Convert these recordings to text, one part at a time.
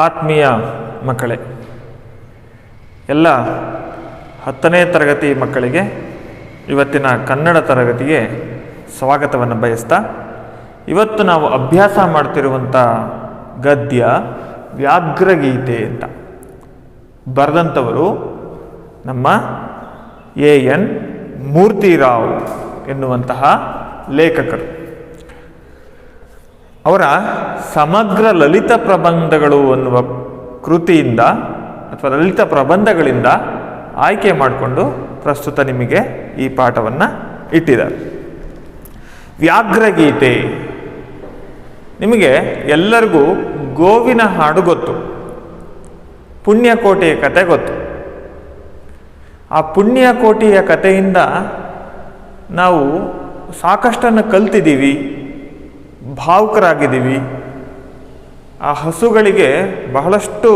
ಆತ್ಮೀಯ ಮಕ್ಕಳೇ, ಎಲ್ಲ 10ನೇ ತರಗತಿ ಮಕ್ಕಳಿಗೆ ಇವತ್ತಿನ ಕನ್ನಡ ತರಗತಿಗೆ ಸ್ವಾಗತವನ್ನು ಬಯಸ್ತಾ, ಇವತ್ತು ನಾವು ಅಭ್ಯಾಸ ಮಾಡ್ತಿರುವಂಥ ಗದ್ಯ ವ್ಯಾಘ್ರಗೀತೆ ಅಂತ ಬರೆದಂಥವರು ನಮ್ಮ ಎ.ಎನ್. ಮೂರ್ತಿರಾವ್ ಎನ್ನುವಂತಹ ಲೇಖಕರು. ಅವರ ಸಮಗ್ರ ಲಲಿತ ಪ್ರಬಂಧಗಳು ಅನ್ನುವ ಕೃತಿಯಿಂದ ಅಥವಾ ಲಲಿತ ಪ್ರಬಂಧಗಳಿಂದ ಆಯ್ಕೆ ಮಾಡಿಕೊಂಡು ಪ್ರಸ್ತುತ ನಿಮಗೆ ಈ ಪಾಠವನ್ನು ಇಟ್ಟಿದ್ದಾರೆ. ವ್ಯಾಘ್ರಗೀತೆ. ನಿಮಗೆ ಎಲ್ಲರಿಗೂ ಗೋವಿನ ಹಾಡು ಗೊತ್ತು, ಪುಣ್ಯಕೋಟಿಯ ಕತೆ ಗೊತ್ತು. ಆ ಪುಣ್ಯಕೋಟಿಯ ಕಥೆಯಿಂದ ನಾವು ಸಾಕಷ್ಟನ್ನು ಕಲ್ತಿದ್ದೀವಿ, ಭಾವುಕರಾಗಿದ್ದೀವಿ. ಆ ಹಸುಗಳಿಗೆ ಬಹಳಷ್ಟು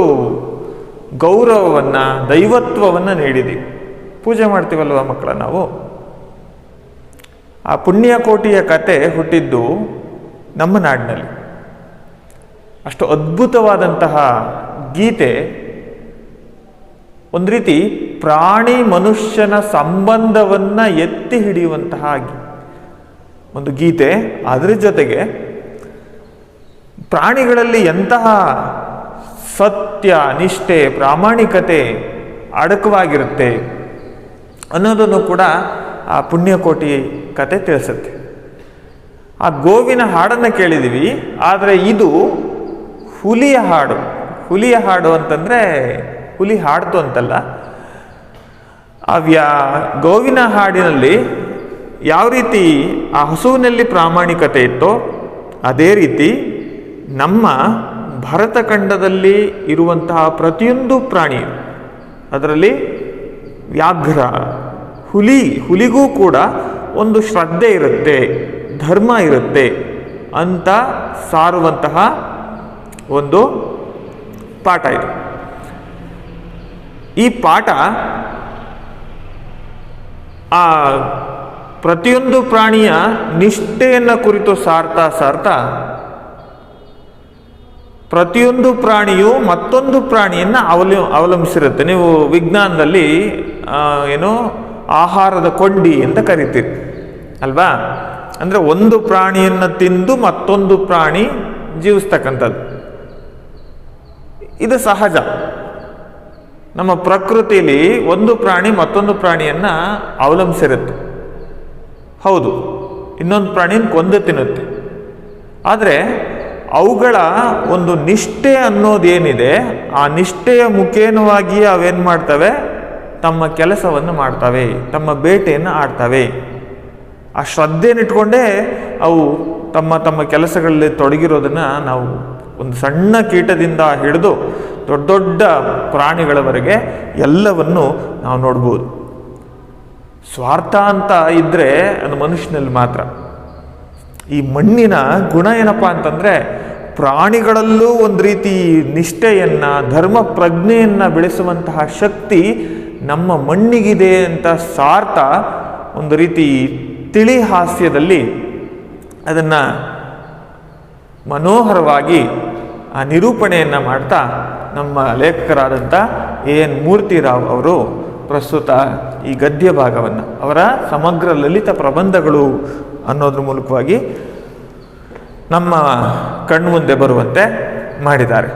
ಗೌರವವನ್ನು, ದೈವತ್ವವನ್ನು ನೀಡಿದ್ದೀವಿ. ಪೂಜೆ ಮಾಡ್ತೀವಲ್ವ ಮಕ್ಕಳ ನಾವು. ಆ ಪುಣ್ಯಕೋಟಿಯ ಕತೆ ಹುಟ್ಟಿದ್ದು ನಮ್ಮ ನಾಡಿನಲ್ಲಿ. ಅಷ್ಟು ಅದ್ಭುತವಾದಂತಹ ಗೀತೆ, ಒಂದು ರೀತಿ ಪ್ರಾಣಿ ಮನುಷ್ಯನ ಸಂಬಂಧವನ್ನು ಎತ್ತಿ ಹಿಡಿಯುವಂತಹ ಒಂದು ಗೀತೆ. ಅದರ ಜೊತೆಗೆ ಪ್ರಾಣಿಗಳಲ್ಲಿ ಎಂತಹ ಸತ್ಯ, ನಿಷ್ಠೆ, ಪ್ರಾಮಾಣಿಕತೆ ಅಡಕವಾಗಿರುತ್ತೆ ಅನ್ನೋದನ್ನು ಕೂಡ ಆ ಪುಣ್ಯಕೋಟಿ ಕತೆ ತಿಳಿಸುತ್ತೆ. ಆ ಗೋವಿನ ಹಾಡನ್ನು ಕೇಳಿದ್ದೀವಿ, ಆದರೆ ಇದು ಹುಲಿಯ ಹಾಡು. ಹುಲಿಯ ಹಾಡು ಅಂತಂದರೆ ಹುಲಿ ಹಾಡ್ತು ಅಂತಲ್ಲ. ಆ ಗೋವಿನ ಹಾಡಿನಲ್ಲಿ ಯಾವ ರೀತಿ ಆ ಹಸುವಿನಲ್ಲಿ ಪ್ರಾಮಾಣಿಕತೆ ಇತ್ತೋ ಅದೇ ರೀತಿ ನಮ್ಮ ಭರತಖಂಡದಲ್ಲಿ ಇರುವಂತಹ ಪ್ರತಿಯೊಂದು ಪ್ರಾಣಿ, ಅದರಲ್ಲಿ ವ್ಯಾಘ್ರ, ಹುಲಿಗೂ ಕೂಡ ಒಂದು ಶ್ರದ್ಧೆ ಇರುತ್ತೆ, ಧರ್ಮ ಇರುತ್ತೆ ಅಂತ ಸಾರುವಂತಹ ಒಂದು ಪಾಠ ಇದು. ಈ ಪಾಠ ಆ ಪ್ರತಿಯೊಂದು ಪ್ರಾಣಿಯ ನಿಷ್ಠೆಯನ್ನು ಕುರಿತು ಸಾರ್ತಾ ಪ್ರತಿಯೊಂದು ಪ್ರಾಣಿಯು ಮತ್ತೊಂದು ಪ್ರಾಣಿಯನ್ನು ಅವಲಂಬಿಸಿರುತ್ತೆ. ನೀವು ವಿಜ್ಞಾನದಲ್ಲಿ ಆಹಾರದ ಕೊಂಡಿ ಅಂತ ಕರಿತೀರಿ ಅಲ್ವಾ? ಅಂದರೆ ಒಂದು ಪ್ರಾಣಿಯನ್ನು ತಿಂದು ಮತ್ತೊಂದು ಪ್ರಾಣಿ ಜೀವಿಸ್ತಕ್ಕಂಥದ್ದು. ಇದು ಸಹಜ. ನಮ್ಮ ಪ್ರಕೃತಿಯಲ್ಲಿ ಒಂದು ಪ್ರಾಣಿ ಮತ್ತೊಂದು ಪ್ರಾಣಿಯನ್ನು ಅವಲಂಬಿಸಿರುತ್ತೆ. ಹೌದು, ಇನ್ನೊಂದು ಪ್ರಾಣಿನ ಕೊಂದು ತಿನ್ನುತ್ತೆ. ಆದರೆ ಅವುಗಳ ಒಂದು ನಿಷ್ಠೆ ಅನ್ನೋದೇನಿದೆ, ಆ ನಿಷ್ಠೆಯ ಮುಖೇನವಾಗಿ ಅವೇನು ಮಾಡ್ತವೆ, ತಮ್ಮ ಕೆಲಸವನ್ನು ಮಾಡ್ತವೆ, ತಮ್ಮ ಬೇಟೆಯನ್ನು ಆಡ್ತವೆ. ಆ ಶ್ರದ್ಧೆಯನ್ನಿಟ್ಕೊಂಡೇ ಅವು ತಮ್ಮ ಕೆಲಸಗಳಲ್ಲಿ ತೊಡಗಿರೋದನ್ನು ನಾವು ಒಂದು ಸಣ್ಣ ಕೀಟದಿಂದ ಹಿಡಿದು ದೊಡ್ಡ ದೊಡ್ಡ ಪ್ರಾಣಿಗಳವರೆಗೆ ಎಲ್ಲವನ್ನು ನಾವು ನೋಡ್ಬೋದು. ಸ್ವಾರ್ಥ ಅಂತ ಇದ್ದರೆ ಅದು ಮನುಷ್ಯನಲ್ಲಿ ಮಾತ್ರ. ಈ ಮಣ್ಣಿನ ಗುಣ ಏನಪ್ಪ ಅಂತಂದರೆ, ಪ್ರಾಣಿಗಳಲ್ಲೂ ಒಂದು ರೀತಿ ನಿಷ್ಠೆಯನ್ನು, ಧರ್ಮ ಪ್ರಜ್ಞೆಯನ್ನು ಬೆಳೆಸುವಂತಹ ಶಕ್ತಿ ನಮ್ಮ ಮಣ್ಣಿಗಿದೆ ಅಂತ ಸಾರ್ಥ ಒಂದು ರೀತಿ ತಿಳಿ ಹಾಸ್ಯದಲ್ಲಿ ಅದನ್ನು ಮನೋಹರವಾಗಿ ಆ ನಿರೂಪಣೆಯನ್ನು ಮಾಡ್ತಾ ನಮ್ಮ ಲೇಖಕರಾದಂಥ ಎ.ಎನ್. ಮೂರ್ತಿರಾವ್ ಅವರು ಪ್ರಸ್ತುತ ಈ ಗದ್ಯ ಭಾಗವನ್ನು ಅವರ ಸಮಗ್ರ ಲಲಿತ ಪ್ರಬಂಧಗಳು ಅನ್ನೋದ್ರ ಮೂಲಕವಾಗಿ ನಮ್ಮ ಕಣ್ಮುಂದೆ ಬರುವಂತೆ ಮಾಡಿದ್ದಾರೆ.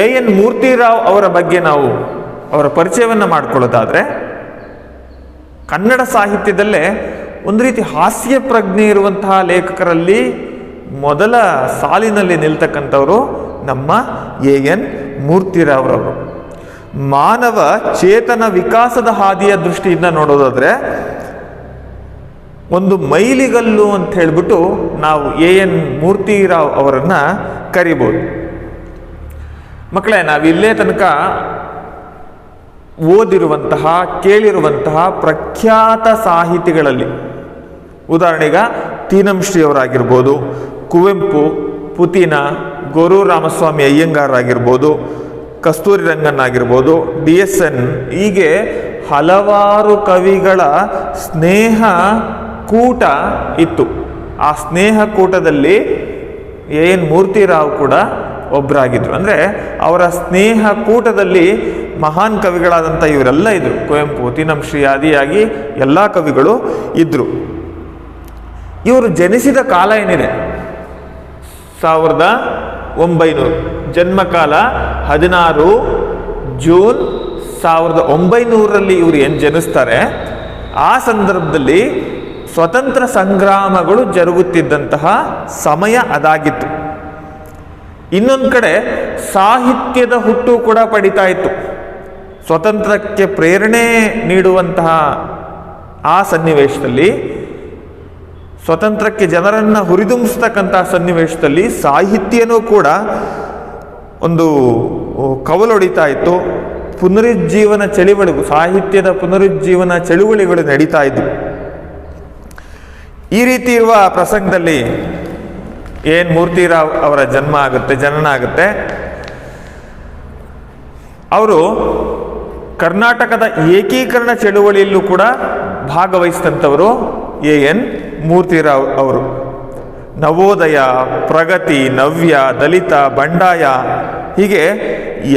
ಎ.ಎನ್. ಮೂರ್ತಿರಾವ್ ಅವರ ಬಗ್ಗೆ ನಾವು ಅವರ ಪರಿಚಯವನ್ನು ಮಾಡಿಕೊಳ್ಳೋದಾದರೆ, ಕನ್ನಡ ಸಾಹಿತ್ಯದಲ್ಲೇ ಒಂದು ರೀತಿ ಹಾಸ್ಯ ಪ್ರಜ್ಞೆ ಇರುವಂತಹ ಲೇಖಕರಲ್ಲಿ ಮೊದಲ ಸಾಲಿನಲ್ಲಿ ನಿಲ್ತಕ್ಕಂಥವರು ನಮ್ಮ ಎ.ಎನ್. ಮೂರ್ತಿರಾವ್ರವರು. ಮಾನವ ಚೇತನ ವಿಕಾಸದ ಹಾದಿಯ ದೃಷ್ಟಿಯಿಂದ ನೋಡೋದಾದರೆ ಒಂದು ಮೈಲಿಗಲ್ಲು ಅಂತ ಹೇಳಿಬಿಟ್ಟು ನಾವು ಎ.ಎನ್. ಮೂರ್ತಿರಾವ್ ಅವರನ್ನು ಕರಿಬೋದು. ಮಕ್ಕಳೇ, ನಾವಿಲ್ಲೇ ತನಕ ಓದಿರುವಂತಹ, ಕೇಳಿರುವಂತಹ ಪ್ರಖ್ಯಾತ ಸಾಹಿತಿಗಳಲ್ಲಿ ಉದಾಹರಣೆಗೆ ತೀನಂಶ್ರೀಯವರಾಗಿರ್ಬೋದು, ಕುವೆಂಪು, ಪುತಿನ, ಗೋರು ರಾಮಸ್ವಾಮಿ ಅಯ್ಯಂಗಾರಾಗಿರ್ಬೋದು, ಕಸ್ತೂರಿ ರಂಗನ್ ಆಗಿರ್ಬೋದು, ಡಿ.ಎಸ್.ಎನ್, ಹೀಗೆ ಹಲವಾರು ಕವಿಗಳ ಸ್ನೇಹ ಕೂಟ ಇತ್ತು. ಆ ಸ್ನೇಹ ಕೂಟದಲ್ಲಿ ಎ.ಎನ್. ಮೂರ್ತಿರಾವ್ ಕೂಡ ಒಬ್ಬರಾಗಿದ್ದರು. ಅಂದರೆ ಅವರ ಸ್ನೇಹ ಕೂಟದಲ್ಲಿ ಮಹಾನ್ ಕವಿಗಳಾದಂಥ ಇವರೆಲ್ಲ ಇದ್ದರು. ಕುವೆಂಪು, ತೀನಂಶ್ರೀ ಆದಿಯಾಗಿ ಎಲ್ಲ ಕವಿಗಳು ಇದ್ದರು. ಇವರು ಜನಿಸಿದ ಕಾಲ ಏನಿದೆ 1900, ಜನ್ಮಕಾಲ 16 ಜೂನ್ 1900ರಲ್ಲಿ ಇವರು ಏನು ಜನಿಸ್ತಾರೆ, ಆ ಸಂದರ್ಭದಲ್ಲಿ ಸ್ವತಂತ್ರ ಸಂಗ್ರಾಮಗಳು ಜರುಗುತ್ತಿದ್ದಂತಹ ಸಮಯ ಅದಾಗಿತ್ತು. ಇನ್ನೊಂದು ಕಡೆ ಸಾಹಿತ್ಯದ ಹುಟ್ಟು ಕೂಡ ಪಡಿತಾ ಇತ್ತು. ಸ್ವತಂತ್ರಕ್ಕೆ ಪ್ರೇರಣೆ ನೀಡುವಂತಹ ಆ ಸನ್ನಿವೇಶದಲ್ಲಿ, ಸ್ವತಂತ್ರಕ್ಕೆ ಜನರನ್ನು ಹುರಿದುಂಬಿಸ್ತಕ್ಕಂತಹ ಸನ್ನಿವೇಶದಲ್ಲಿ ಸಾಹಿತ್ಯನೂ ಕೂಡ ಒಂದು ಕವಲೊಡಿತಾ ಇತ್ತು. ಪುನರುಜ್ಜೀವನ ಚಳುವಳಿಗಳು, ಸಾಹಿತ್ಯದ ಪುನರುಜ್ಜೀವನ ಚಳುವಳಿಗಳು ನಡೀತಾ ಇದ್ವು. ಈ ರೀತಿ ಇರುವ ಪ್ರಸಂಗದಲ್ಲಿ ಏನು ಮೂರ್ತಿರಾವ್ ಅವರ ಜನನ ಆಗುತ್ತೆ. ಅವರು ಕರ್ನಾಟಕದ ಏಕೀಕರಣ ಚಳುವಳಿಯಲ್ಲೂ ಕೂಡ ಭಾಗವಹಿಸಿದಂಥವರು ಎನ್ ಮೂರ್ತಿರಾವ್ ಅವರು. ನವೋದಯ, ಪ್ರಗತಿ, ನವ್ಯ, ದಲಿತ, ಬಂಡಾಯ ಹೀಗೆ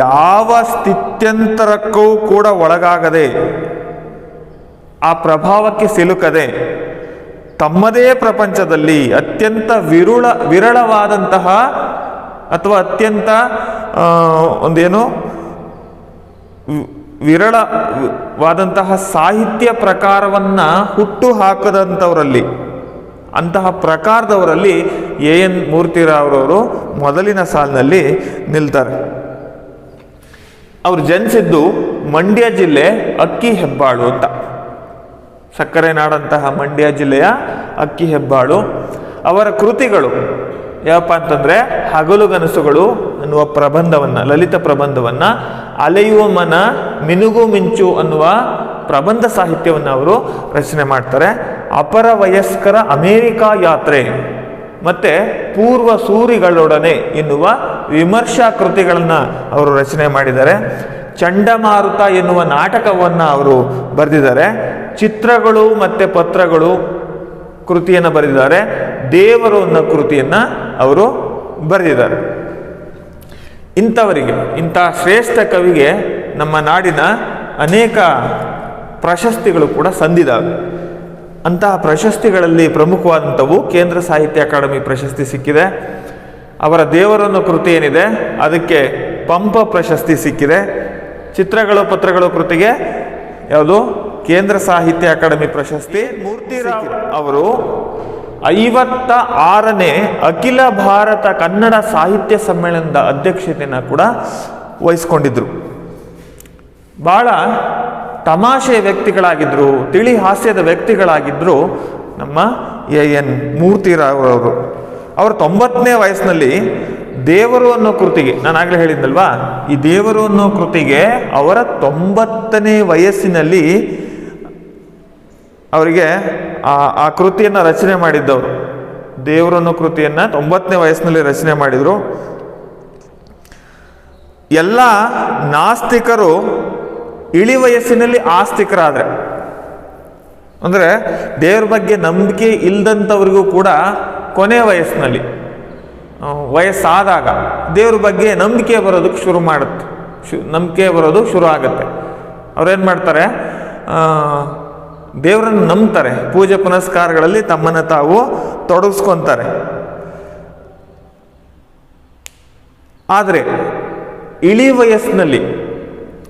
ಯಾವ ಸ್ಥಿತ್ಯಂತರಕ್ಕೂ ಕೂಡ ಒಳಗಾಗದೆ, ಆ ಪ್ರಭಾವಕ್ಕೆ ಸಿಲುಕದೆ, ತಮ್ಮದೇ ಪ್ರಪಂಚದಲ್ಲಿ ಅತ್ಯಂತ ವಿರಳವಾದಂತಹ ಅಥವಾ ಅತ್ಯಂತ ಒಂದೇನು ವಿರಳವಾದಂತಹ ಸಾಹಿತ್ಯ ಪ್ರಕಾರವನ್ನು ಹುಟ್ಟು ಹಾಕದಂಥವರಲ್ಲಿ, ಅಂತಹ ಪ್ರಕಾರದವರಲ್ಲಿ ಎನ್ ಮೂರ್ತಿರಾವ್ರವರು ಮೊದಲಿನ ಸಾಲಿನಲ್ಲಿ ನಿಲ್ತಾರೆ. ಅವರು ಜನಿಸಿದ್ದು ಮಂಡ್ಯ ಜಿಲ್ಲೆ ಅಕ್ಕಿಹೆಬ್ಬಾಳು ಅಂತ, ಸಕ್ಕರೆ ನಾಡಂತಹ ಮಂಡ್ಯ ಜಿಲ್ಲೆಯ ಅಕ್ಕಿಹೆಬ್ಬಾಳು. ಅವರ ಕೃತಿಗಳು ಯಾವಪ್ಪ ಅಂತಂದರೆ ಹಗಲುಗನಸುಗಳು ಅನ್ನುವ ಪ್ರಬಂಧವನ್ನು, ಲಲಿತ ಪ್ರಬಂಧವನ್ನು, ಅಲೆಯುವ ಮನ, ಮಿನುಗು ಮಿಂಚು ಅನ್ನುವ ಪ್ರಬಂಧ ಸಾಹಿತ್ಯವನ್ನು ಅವರು ರಚನೆ ಮಾಡ್ತಾರೆ. ಅಪರ ವಯಸ್ಕರ ಅಮೇರಿಕಾ ಯಾತ್ರೆ ಮತ್ತು ಪೂರ್ವ ಸೂರಿಗಳೊಡನೆ ಎನ್ನುವ ವಿಮರ್ಶಾ ಕೃತಿಗಳನ್ನು ಅವರು ರಚನೆ ಮಾಡಿದ್ದಾರೆ. ಚಂಡಮಾರುತ ಎನ್ನುವ ನಾಟಕವನ್ನು ಅವರು ಬರೆದಿದ್ದಾರೆ. ಚಿತ್ರಗಳು ಮತ್ತು ಪತ್ರಗಳು ಕೃತಿಯನ್ನು ಬರೆದಿದ್ದಾರೆ. ದೇವರು ಅನ್ನೋ ಕೃತಿಯನ್ನು ಅವರು ಬರೆದಿದ್ದಾರೆ. ಇಂಥವರಿಗೆ, ಇಂಥ ಶ್ರೇಷ್ಠ ಕವಿಗೆ ನಮ್ಮ ನಾಡಿನ ಅನೇಕ ಪ್ರಶಸ್ತಿಗಳು ಕೂಡ ಸಂದಿದ್ದಾವೆ. ಅಂತಹ ಪ್ರಶಸ್ತಿಗಳಲ್ಲಿ ಪ್ರಮುಖವಾದಂಥವು ಕೇಂದ್ರ ಸಾಹಿತ್ಯ ಅಕಾಡೆಮಿ ಪ್ರಶಸ್ತಿ ಸಿಕ್ಕಿದೆ. ಅವರ ದೇವರನ್ನು ಕೃತಿ ಏನಿದೆ ಅದಕ್ಕೆ ಪಂಪ ಪ್ರಶಸ್ತಿ ಸಿಕ್ಕಿದೆ. ಚಿತ್ರಗಳು ಪತ್ರಗಳು ಕೃತಿಗೆ ಯಾವುದು ಕೇಂದ್ರ ಸಾಹಿತ್ಯ ಅಕಾಡೆಮಿ ಪ್ರಶಸ್ತಿ. ಮೂರ್ತಿರಾವ್ ಅವರು 56ನೇ ಅಖಿಲ ಭಾರತ ಕನ್ನಡ ಸಾಹಿತ್ಯ ಸಮ್ಮೇಳನದ ಅಧ್ಯಕ್ಷತೆಯನ್ನು ಕೂಡ ವಹಿಸ್ಕೊಂಡಿದ್ರು. ಬಹಳ ತಮಾಷೆಯ ವ್ಯಕ್ತಿಗಳಾಗಿದ್ದರು, ತಿಳಿ ಹಾಸ್ಯದ ವ್ಯಕ್ತಿಗಳಾಗಿದ್ದರು ನಮ್ಮ ಎನ್ ಮೂರ್ತಿರಾವ್ ಅವರು. ಅವರು 90ನೇ ವಯಸ್ಸಿನಲ್ಲಿ ದೇವರು ಅನ್ನೋ ಕೃತಿಗೆ, ನಾನು ಆಗಲೇ ಹೇಳಿದ್ನಲ್ವಾ, ಈ ದೇವರು ಅನ್ನೋ ಕೃತಿಗೆ ಅವರ 90ನೇ ವಯಸ್ಸಿನಲ್ಲಿ ಅವರಿಗೆ ಆ ಕೃತಿಯನ್ನು ರಚನೆ ಮಾಡಿದ್ದವರು. ದೇವರು ಅನ್ನೋ ಕೃತಿಯನ್ನು 90ನೇ ವಯಸ್ಸಿನಲ್ಲಿ ರಚನೆ ಮಾಡಿದರು. ಎಲ್ಲ ನಾಸ್ತಿಕರು ಇಳಿ ವಯಸ್ಸಿನಲ್ಲಿ ಆಸ್ತಿಕರಾದರೆ, ಅಂದರೆ ದೇವ್ರ ಬಗ್ಗೆ ನಂಬಿಕೆ ಇಲ್ಲದಂಥವ್ರಿಗೂ ಕೂಡ ಕೊನೆ ವಯಸ್ಸಿನಲ್ಲಿ, ವಯಸ್ಸಾದಾಗ ದೇವ್ರ ಬಗ್ಗೆ ನಂಬಿಕೆ ಬರೋದಕ್ಕೆ ಶುರು ಮಾಡುತ್ತೆ, ನಂಬಿಕೆ ಬರೋದು ಶುರು ಆಗುತ್ತೆ. ಅವ್ರೇನು ಮಾಡ್ತಾರೆ, ದೇವರನ್ನು ನಂಬ್ತಾರೆ, ಪೂಜೆ ಪುನಸ್ಕಾರಗಳಲ್ಲಿ ತಮ್ಮನ್ನು ತಾವು ತೊಡಗಿಸ್ಕೊತಾರೆ. ಆದರೆ ಇಳಿ ವಯಸ್ಸಿನಲ್ಲಿ,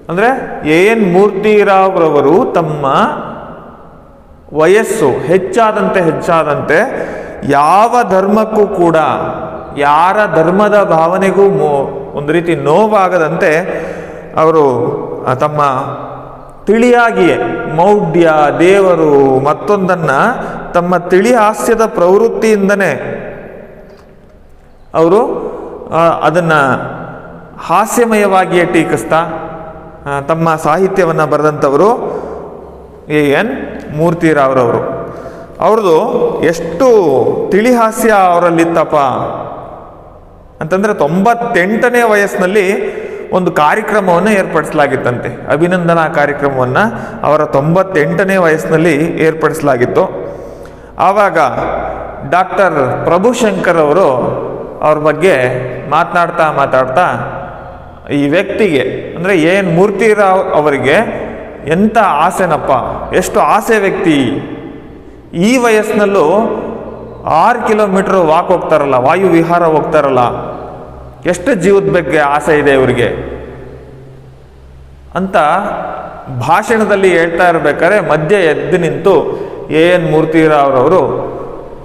ಅಂದರೆ ಎನ್ ಮೂರ್ತಿರಾವ್ರವರು ತಮ್ಮ ವಯಸ್ಸು ಹೆಚ್ಚಾದಂತೆ ಯಾವ ಧರ್ಮಕ್ಕೂ ಕೂಡ, ಯಾರ ಧರ್ಮದ ಭಾವನೆಗೂ ಒಂದು ರೀತಿ ನೋವಾಗದಂತೆ ಅವರು ತಮ್ಮ ತಿಳಿಯಾಗಿಯೇ ಮೌಢ್ಯ, ದೇವರು ಮತ್ತೊಂದನ್ನು ತಮ್ಮ ತಿಳಿ ಹಾಸ್ಯದ ಪ್ರವೃತ್ತಿಯಿಂದನೇ ಅವರು ಅದನ್ನು ಹಾಸ್ಯಮಯವಾಗಿಯೇ ಟೀಕಿಸ್ತಾ ತಮ್ಮ ಸಾಹಿತ್ಯವನ್ನು ಬರೆದಂಥವರು ಎನ್ ಮೂರ್ತಿರಾವ್ರವರು. ಅವ್ರದ್ದು ಎಷ್ಟು ತಿಳಿ ಹಾಸ್ಯ ಅವರಲ್ಲಿತ್ತಪ್ಪ ಅಂತಂದರೆ 98ನೇ ವಯಸ್ಸಿನಲ್ಲಿ ಒಂದು ಕಾರ್ಯಕ್ರಮವನ್ನು ಏರ್ಪಡಿಸಲಾಗಿತ್ತಂತೆ, ಅಭಿನಂದನಾ ಕಾರ್ಯಕ್ರಮವನ್ನು ಅವರ 98ನೇ ವಯಸ್ಸಿನಲ್ಲಿ ಏರ್ಪಡಿಸಲಾಗಿತ್ತು. ಆವಾಗ ಡಾಕ್ಟರ್ ಪ್ರಭುಶಂಕರ್ ಅವರು ಅವ್ರ ಬಗ್ಗೆ ಮಾತನಾಡ್ತಾ ಈ ವ್ಯಕ್ತಿಗೆ ಅಂದರೆ ಎನ್ ಮೂರ್ತಿರಾವ್ ಅವರಿಗೆ ಎಂಥ ಆಸೆನಪ್ಪ, ಎಷ್ಟು ಆಸೆ ವ್ಯಕ್ತಿ, ಈ ವಯಸ್ಸಿನಲ್ಲೂ 6 ಕಿಲೋಮೀಟರ್ ವಾಕ್ ಹೋಗ್ತಾರಲ್ಲ, ವಾಯು ವಿಹಾರ ಹೋಗ್ತಾರಲ್ಲ, ಎಷ್ಟು ಜೀವದ ಬಗ್ಗೆ ಆಸೆ ಇದೆ ಇವರಿಗೆ ಅಂತ ಭಾಷಣದಲ್ಲಿ ಹೇಳ್ತಾ ಇರಬೇಕಾದ್ರೆ ಮಧ್ಯೆ ಎದ್ದು ನಿಂತು ಎನ್ ಮೂರ್ತಿರಾವ್ರವರು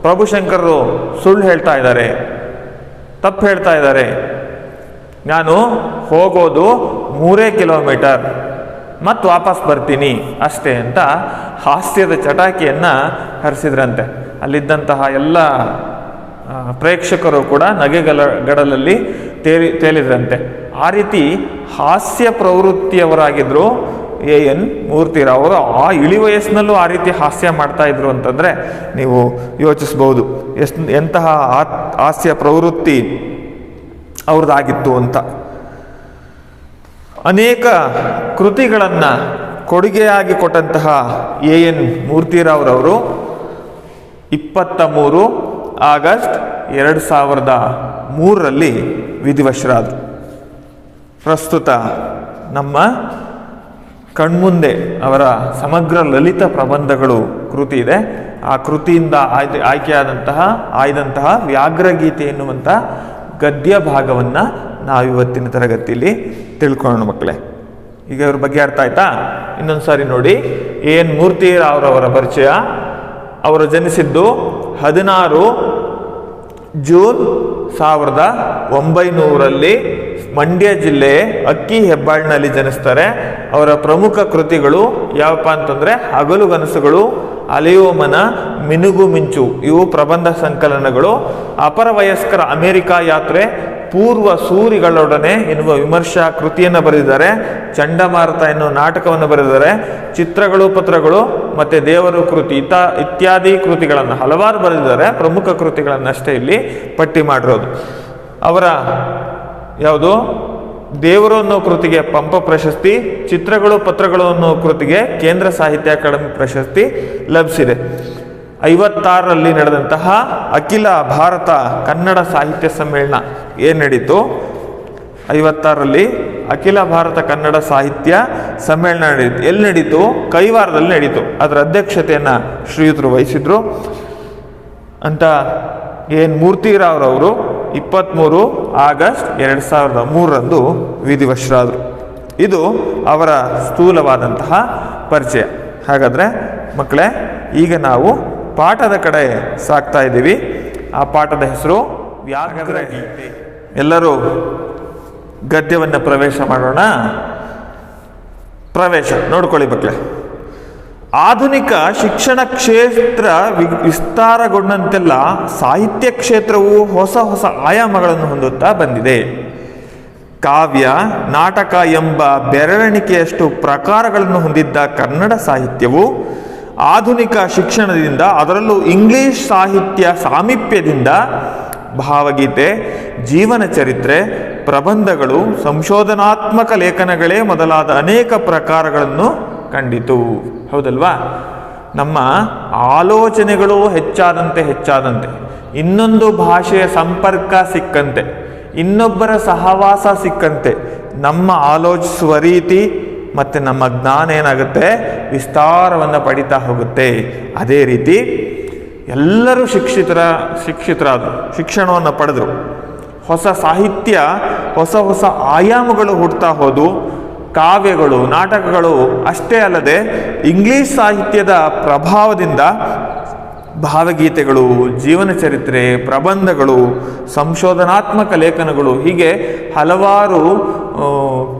ಪ್ರಭುಶಂಕರರು ಸುಳ್ಳು ಹೇಳ್ತಾ ಇದ್ದಾರೆ, ತಪ್ಪು ಹೇಳ್ತಾ ಇದ್ದಾರೆ, ನಾನು ಹೋಗೋದು 3 ಕಿಲೋಮೀಟರ್ ಮತ್ತು ವಾಪಸ್ ಬರ್ತೀನಿ ಅಷ್ಟೇ ಅಂತ ಹಾಸ್ಯದ ಚಟಾಕಿಯನ್ನು ಹರಿಸಿದ್ರಂತೆ. ಅಲ್ಲಿದ್ದಂತಹ ಎಲ್ಲ ಪ್ರೇಕ್ಷಕರು ಕೂಡ ನಗೆಗಡಲಲ್ಲಿ ತೇಲಿದ್ರಂತೆ. ಆ ರೀತಿ ಹಾಸ್ಯ ಪ್ರವೃತ್ತಿಯವರಾಗಿದ್ದರು ಎನ್ ಮೂರ್ತಿರಾವ್ ಅವರು. ಆ ಇಳಿ ವಯಸ್ಸಿನಲ್ಲೂ ಆ ರೀತಿ ಹಾಸ್ಯ ಮಾಡ್ತಾ ಇದ್ರು ಅಂತಂದರೆ ನೀವು ಯೋಚಿಸ್ಬೋದು ಎಂತಹ ಹಾಸ್ಯ ಪ್ರವೃತ್ತಿ ಅವ್ರದ್ದಾಗಿತ್ತು ಅಂತ. ಅನೇಕ ಕೃತಿಗಳನ್ನು ಕೊಡುಗೆಯಾಗಿ ಕೊಟ್ಟಂತಹ ಎನ್ ಮೂರ್ತಿರಾವ್ರವರು 23 ಆಗಸ್ಟ್ 2003ರಲ್ಲಿ ವಿಧಿವಶರಾದರು. ಪ್ರಸ್ತುತ ನಮ್ಮ ಕಣ್ಮುಂದೆ ಅವರ ಸಮಗ್ರ ಲಲಿತ ಪ್ರಬಂಧಗಳು ಕೃತಿ ಇದೆ. ಆ ಕೃತಿಯಿಂದ ಆಯ್ದಂತಹ ವ್ಯಾಘ್ರಗೀತೆ ಎನ್ನುವಂಥ ಗದ್ಯ ಭಾಗವನ್ನು ನಾವಿವತ್ತಿನ ತರಗತಿಯಲ್ಲಿ ತಿಳ್ಕೊಳ್ಳೋಣ ಮಕ್ಕಳೇ. ಈಗ ಇವ್ರ ಬಗ್ಗೆ ಅರ್ಥ ಆಯ್ತಾ? ಇನ್ನೊಂದು ಸಾರಿ ನೋಡಿ. ಎನ್ ಮೂರ್ತಿರಾವ್ರವರ ಪರಿಚಯ. ಅವರು ಜನಿಸಿದ್ದು 16 ಜೂನ್ 1900ರಲ್ಲಿ ಮಂಡ್ಯ ಜಿಲ್ಲೆ ಅಕ್ಕಿ ಹೆಬ್ಬಾಳ್ನಲ್ಲಿ ಜನಿಸ್ತಾರೆ. ಅವರ ಪ್ರಮುಖ ಕೃತಿಗಳು ಯಾವಪ್ಪ ಅಂತಂದರೆ ಹಗಲುಗನಸುಗಳು, ಅಲೆಯುವ ಮನ, ಮಿನುಗು ಮಿಂಚು ಇವು ಪ್ರಬಂಧ ಸಂಕಲನಗಳು. ಅಪರ ವಯಸ್ಕರ ಅಮೆರಿಕಾ ಯಾತ್ರೆ, ಪೂರ್ವ ಸೂರಿಗಳೊಡನೆ ಎನ್ನುವ ವಿಮರ್ಶಾ ಕೃತಿಯನ್ನು ಬರೆದಿದ್ದಾರೆ. ಚಂಡಮಾರುತ ಎನ್ನುವ ನಾಟಕವನ್ನು ಬರೆದಿದ್ದಾರೆ. ಚಿತ್ರಗಳು, ಪತ್ರಗಳು ಮತ್ತು ದೇವರು ಕೃತಿ ಇತ್ಯಾದಿ ಕೃತಿಗಳನ್ನು ಹಲವಾರು ಬರೆದಿದ್ದಾರೆ. ಪ್ರಮುಖ ಕೃತಿಗಳನ್ನಷ್ಟೇ ಇಲ್ಲಿ ಪಟ್ಟಿ ಮಾಡಿರೋದು. ಅವರ ಯಾವುದು ದೇವರು ಅನ್ನೋ ಕೃತಿಗೆ ಪಂಪ ಪ್ರಶಸ್ತಿ, ಚಿತ್ರಗಳು ಪತ್ರಗಳು ಅನ್ನೋ ಕೃತಿಗೆ ಕೇಂದ್ರ ಸಾಹಿತ್ಯ ಅಕಾಡೆಮಿ ಪ್ರಶಸ್ತಿ ಲಭಿಸಿದೆ. 56ರಲ್ಲಿ ನಡೆದಂತಹ ಅಖಿಲ ಭಾರತ ಕನ್ನಡ ಸಾಹಿತ್ಯ ಸಮ್ಮೇಳನ ಏನು ನಡೀತು? 56ರಲ್ಲಿ ಅಖಿಲ ಭಾರತ ಕನ್ನಡ ಸಾಹಿತ್ಯ ಸಮ್ಮೇಳನ ನಡೀತು. ಎಲ್ಲಿ ನಡೀತು? ಕೈವಾರದಲ್ಲಿ ನಡೀತು. ಅದರ ಅಧ್ಯಕ್ಷತೆಯನ್ನು ಶ್ರೀಯುತರು ವಹಿಸಿದ್ರು ಅಂತ ಎನ್ ಮೂರ್ತಿರಾವ್ರವರು 23 ಆಗಸ್ಟ್ 2003ರಂದು ವಿಧಿವಶರಾದರು. ಇದು ಅವರ ಸ್ಥೂಲವಾದಂತಹ ಪರಿಚಯ. ಹಾಗಾದರೆ ಮಕ್ಕಳೇ, ಈಗ ನಾವು ಪಾಠದ ಕಡೆ ಸಾಗ್ತಾ ಇದ್ದೀವಿ. ಆ ಪಾಠದ ಹೆಸರು ವ್ಯಾಘ್ರಗೀತೆ. ಎಲ್ಲರೂ ಗದ್ಯವನ್ನು ಪ್ರವೇಶ ಮಾಡೋಣ. ಪ್ರವೇಶ ನೋಡ್ಕೊಳ್ಳಿ ಮಕ್ಕಳೇ. ಆಧುನಿಕ ಶಿಕ್ಷಣ ಕ್ಷೇತ್ರ ವಿಸ್ತಾರಗೊಂಡಂತೆಲ್ಲ ಸಾಹಿತ್ಯ ಕ್ಷೇತ್ರವು ಹೊಸ ಹೊಸ ಆಯಾಮಗಳನ್ನು ಹೊಂದುತ್ತಾ ಬಂದಿದೆ. ಕಾವ್ಯ, ನಾಟಕ ಎಂಬ ಬೆರಳೆಣಿಕೆಯಷ್ಟು ಪ್ರಕಾರಗಳನ್ನು ಹೊಂದಿದ್ದ ಕನ್ನಡ ಸಾಹಿತ್ಯವು ಆಧುನಿಕ ಶಿಕ್ಷಣದಿಂದ, ಅದರಲ್ಲೂ ಇಂಗ್ಲಿಷ್ ಸಾಹಿತ್ಯ ಸಾಮೀಪ್ಯದಿಂದ ಭಾವಗೀತೆ, ಜೀವನ ಚರಿತ್ರೆ, ಪ್ರಬಂಧಗಳು, ಸಂಶೋಧನಾತ್ಮಕ ಲೇಖನಗಳೇ ಮೊದಲಾದ ಅನೇಕ ಪ್ರಕಾರಗಳನ್ನು ಕಂಡಿತು. ಹೌದಲ್ವಾ? ನಮ್ಮ ಆಲೋಚನೆಗಳು ಹೆಚ್ಚಾದಂತೆ ಇನ್ನೊಂದು ಭಾಷೆಯ ಸಂಪರ್ಕ ಸಿಕ್ಕಂತೆ, ಇನ್ನೊಬ್ಬರ ಸಹವಾಸ ಸಿಕ್ಕಂತೆ ನಮ್ಮ ಆಲೋಚಿಸುವ ರೀತಿ ಮತ್ತು ನಮ್ಮ ಜ್ಞಾನ ಏನಾಗುತ್ತೆ? ವಿಸ್ತಾರವನ್ನು ಪಡಿತಾ ಹೋಗುತ್ತೆ. ಅದೇ ರೀತಿ ಎಲ್ಲರೂ ಶಿಕ್ಷಿತರಾದರು, ಶಿಕ್ಷಣವನ್ನು ಪಡೆದರು. ಹೊಸ ಸಾಹಿತ್ಯ, ಹೊಸ ಹೊಸ ಆಯಾಮಗಳು ಹುಡ್ತಾ ಹೋದು. ಕಾವ್ಯಗಳು, ನಾಟಕಗಳು ಅಷ್ಟೇ ಅಲ್ಲದೆ ಇಂಗ್ಲಿಷ್ ಸಾಹಿತ್ಯದ ಪ್ರಭಾವದಿಂದ ಭಾವಗೀತೆಗಳು, ಜೀವನ ಚರಿತ್ರೆ, ಪ್ರಬಂಧಗಳು, ಸಂಶೋಧನಾತ್ಮಕ ಲೇಖನಗಳು, ಹೀಗೆ ಹಲವಾರು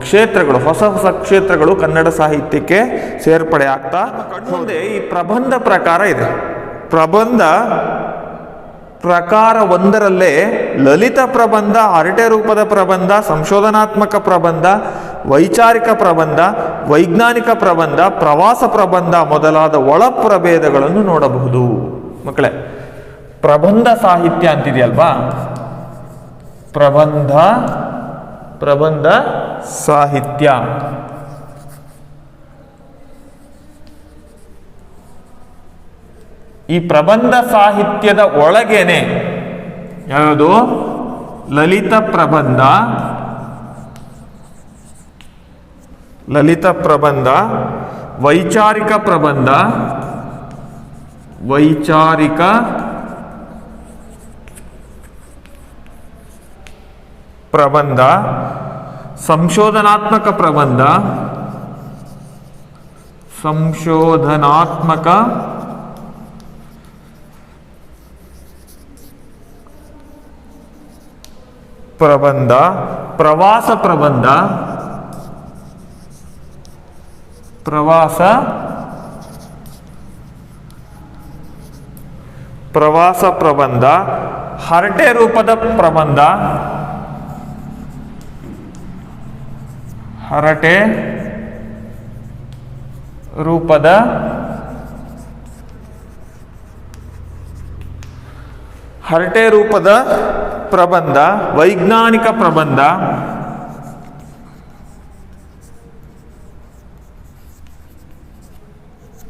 ಕ್ಷೇತ್ರಗಳು, ಹೊಸ ಹೊಸ ಕ್ಷೇತ್ರಗಳು ಕನ್ನಡ ಸಾಹಿತ್ಯಕ್ಕೆ ಸೇರ್ಪಡೆ ಆಗ್ತಾ ಮುಂದೆ ಈ ಪ್ರಬಂಧ ಪ್ರಕಾರ ಇದೆ. ಪ್ರಬಂಧ ಪ್ರಕಾರ ಒಂದರಲ್ಲೇ ಲಲಿತ ಪ್ರಬಂಧ, ಹರಟೆ ರೂಪದ ಪ್ರಬಂಧ, ಸಂಶೋಧನಾತ್ಮಕ ಪ್ರಬಂಧ, ವೈಚಾರಿಕ ಪ್ರಬಂಧ, ವೈಜ್ಞಾನಿಕ ಪ್ರಬಂಧ, ಪ್ರವಾಸ ಪ್ರಬಂಧ ಮೊದಲಾದ ಒಳ ಪ್ರಭೇದಗಳನ್ನು ನೋಡಬಹುದು. ಮಕ್ಕಳೇ, ಪ್ರಬಂಧ ಸಾಹಿತ್ಯ ಅಂತಿದೆಯಲ್ವಾ? ಪ್ರಬಂಧ ಸಾಹಿತ್ಯ ಈ ಪ್ರಬಂಧ ಸಾಹಿತ್ಯದ ಒಳಗೇನೆ ಯಾವುದು? ಲಲಿತ ಪ್ರಬಂಧ, ಲಲಿತ ಪ್ರಬಂಧ, ವೈಚಾರಿಕ ಪ್ರಬಂಧ, ವೈಚಾರಿಕ ಪ್ರಬಂಧ, ಸಂಶೋಧನಾತ್ಮಕ ಪ್ರಬಂಧ, ಸಂಶೋಧನಾತ್ಮಕ ಪ್ರಬಂಧ, ಪ್ರವಾಸ ಪ್ರಬಂಧ, ಪ್ರವಾಸ ಪ್ರಬಂಧ, ಹರಟೆ ರೂಪದ ಪ್ರಬಂಧ, ಹರಟೆ ರೂಪದ ಪ್ರಬಂಧ, ವೈಜ್ಞಾನಿಕ ಪ್ರಬಂಧ,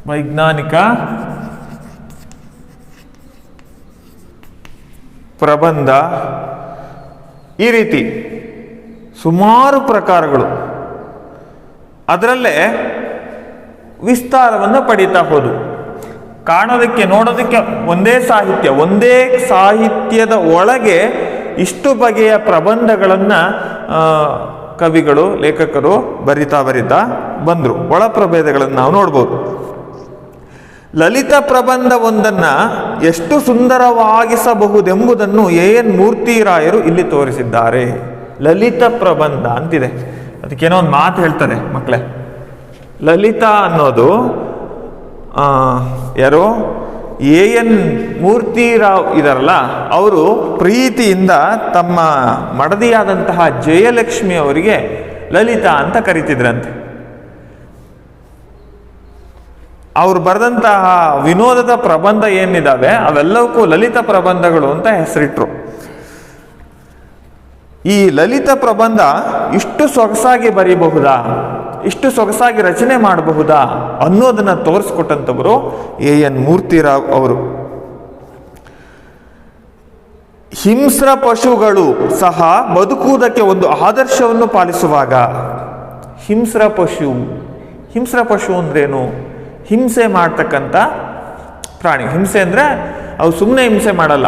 ವೈಜ್ಞಾನಿಕ ಪ್ರಬಂಧ, ಈ ರೀತಿ ಸುಮಾರು ಪ್ರಕಾರಗಳು. ಅದರಲ್ಲೇ ವಿಸ್ತಾರವನ್ನು ಪಡೀತಾ ಹೋದು. ಕಾಣೋದಕ್ಕೆ ನೋಡೋದಕ್ಕೆ ಒಂದೇ ಸಾಹಿತ್ಯದ ಒಳಗೆ ಇಷ್ಟು ಬಗೆಯ ಪ್ರಬಂಧಗಳನ್ನು ಕವಿಗಳು, ಲೇಖಕರು ಬರಿತಾ ಬಂದರು. ಒಳ ಪ್ರಭೇದಗಳನ್ನು ನಾವು ನೋಡ್ಬೋದು. ಲಲಿತ ಪ್ರಬಂಧ ಒಂದನ್ನು ಎಷ್ಟು ಸುಂದರವಾಗಿಸಬಹುದೆಂಬುದನ್ನು ಎನ್ ಮೂರ್ತಿರಾಯರು ಇಲ್ಲಿ ತೋರಿಸಿದ್ದಾರೆ. ಲಲಿತ ಪ್ರಬಂಧ ಅಂತಿದೆ. ಅದಕ್ಕೇನೋ ಒಂದು ಮಾತು ಹೇಳ್ತಾರೆ ಮಕ್ಕಳೇ. ಲಲಿತ ಅನ್ನೋದು ಯಾರೋ ಎನ್ ಮೂರ್ತಿರಾವ್ ಇದಾರಲ್ಲ, ಅವರು ಪ್ರೀತಿಯಿಂದ ತಮ್ಮ ಮಡದಿಯಾದಂತಹ ಜಯಲಕ್ಷ್ಮಿ ಅವರಿಗೆ ಲಲಿತಾ ಅಂತ ಕರೀತಿದ್ರಂತೆ. ಅವ್ರು ಬರೆದಂತಹ ವಿನೋದದ ಪ್ರಬಂಧ ಏನಿದಾವೆ ಅವೆಲ್ಲವಕ್ಕೂ ಲಲಿತ ಪ್ರಬಂಧಗಳು ಅಂತ ಹೆಸರಿಟ್ರು. ಈ ಲಲಿತ ಪ್ರಬಂಧ ಇಷ್ಟು ಸೊಗಸಾಗಿ ಬರೀಬಹುದಾ, ಇಷ್ಟು ಸೊಗಸಾಗಿ ರಚನೆ ಮಾಡಬಹುದಾ ಅನ್ನೋದನ್ನ ತೋರಿಸ್ಕೊಟ್ಟಂಥವರು ಎನ್ ಮೂರ್ತಿರಾವ್ ಅವರು. ಹಿಂಸ್ರ ಪಶುಗಳು ಸಹ ಬದುಕುವುದಕ್ಕೆ ಒಂದು ಆದರ್ಶವನ್ನು ಪಾಲಿಸುವಾಗ, ಹಿಂಸ್ರ ಪಶು ಅಂದ್ರೇನು? ಹಿಂಸೆ ಮಾಡ್ತಕ್ಕಂಥ ಪ್ರಾಣಿ. ಹಿಂಸೆ ಅಂದರೆ ಅವು ಸುಮ್ಮನೆ ಹಿಂಸೆ ಮಾಡಲ್ಲ,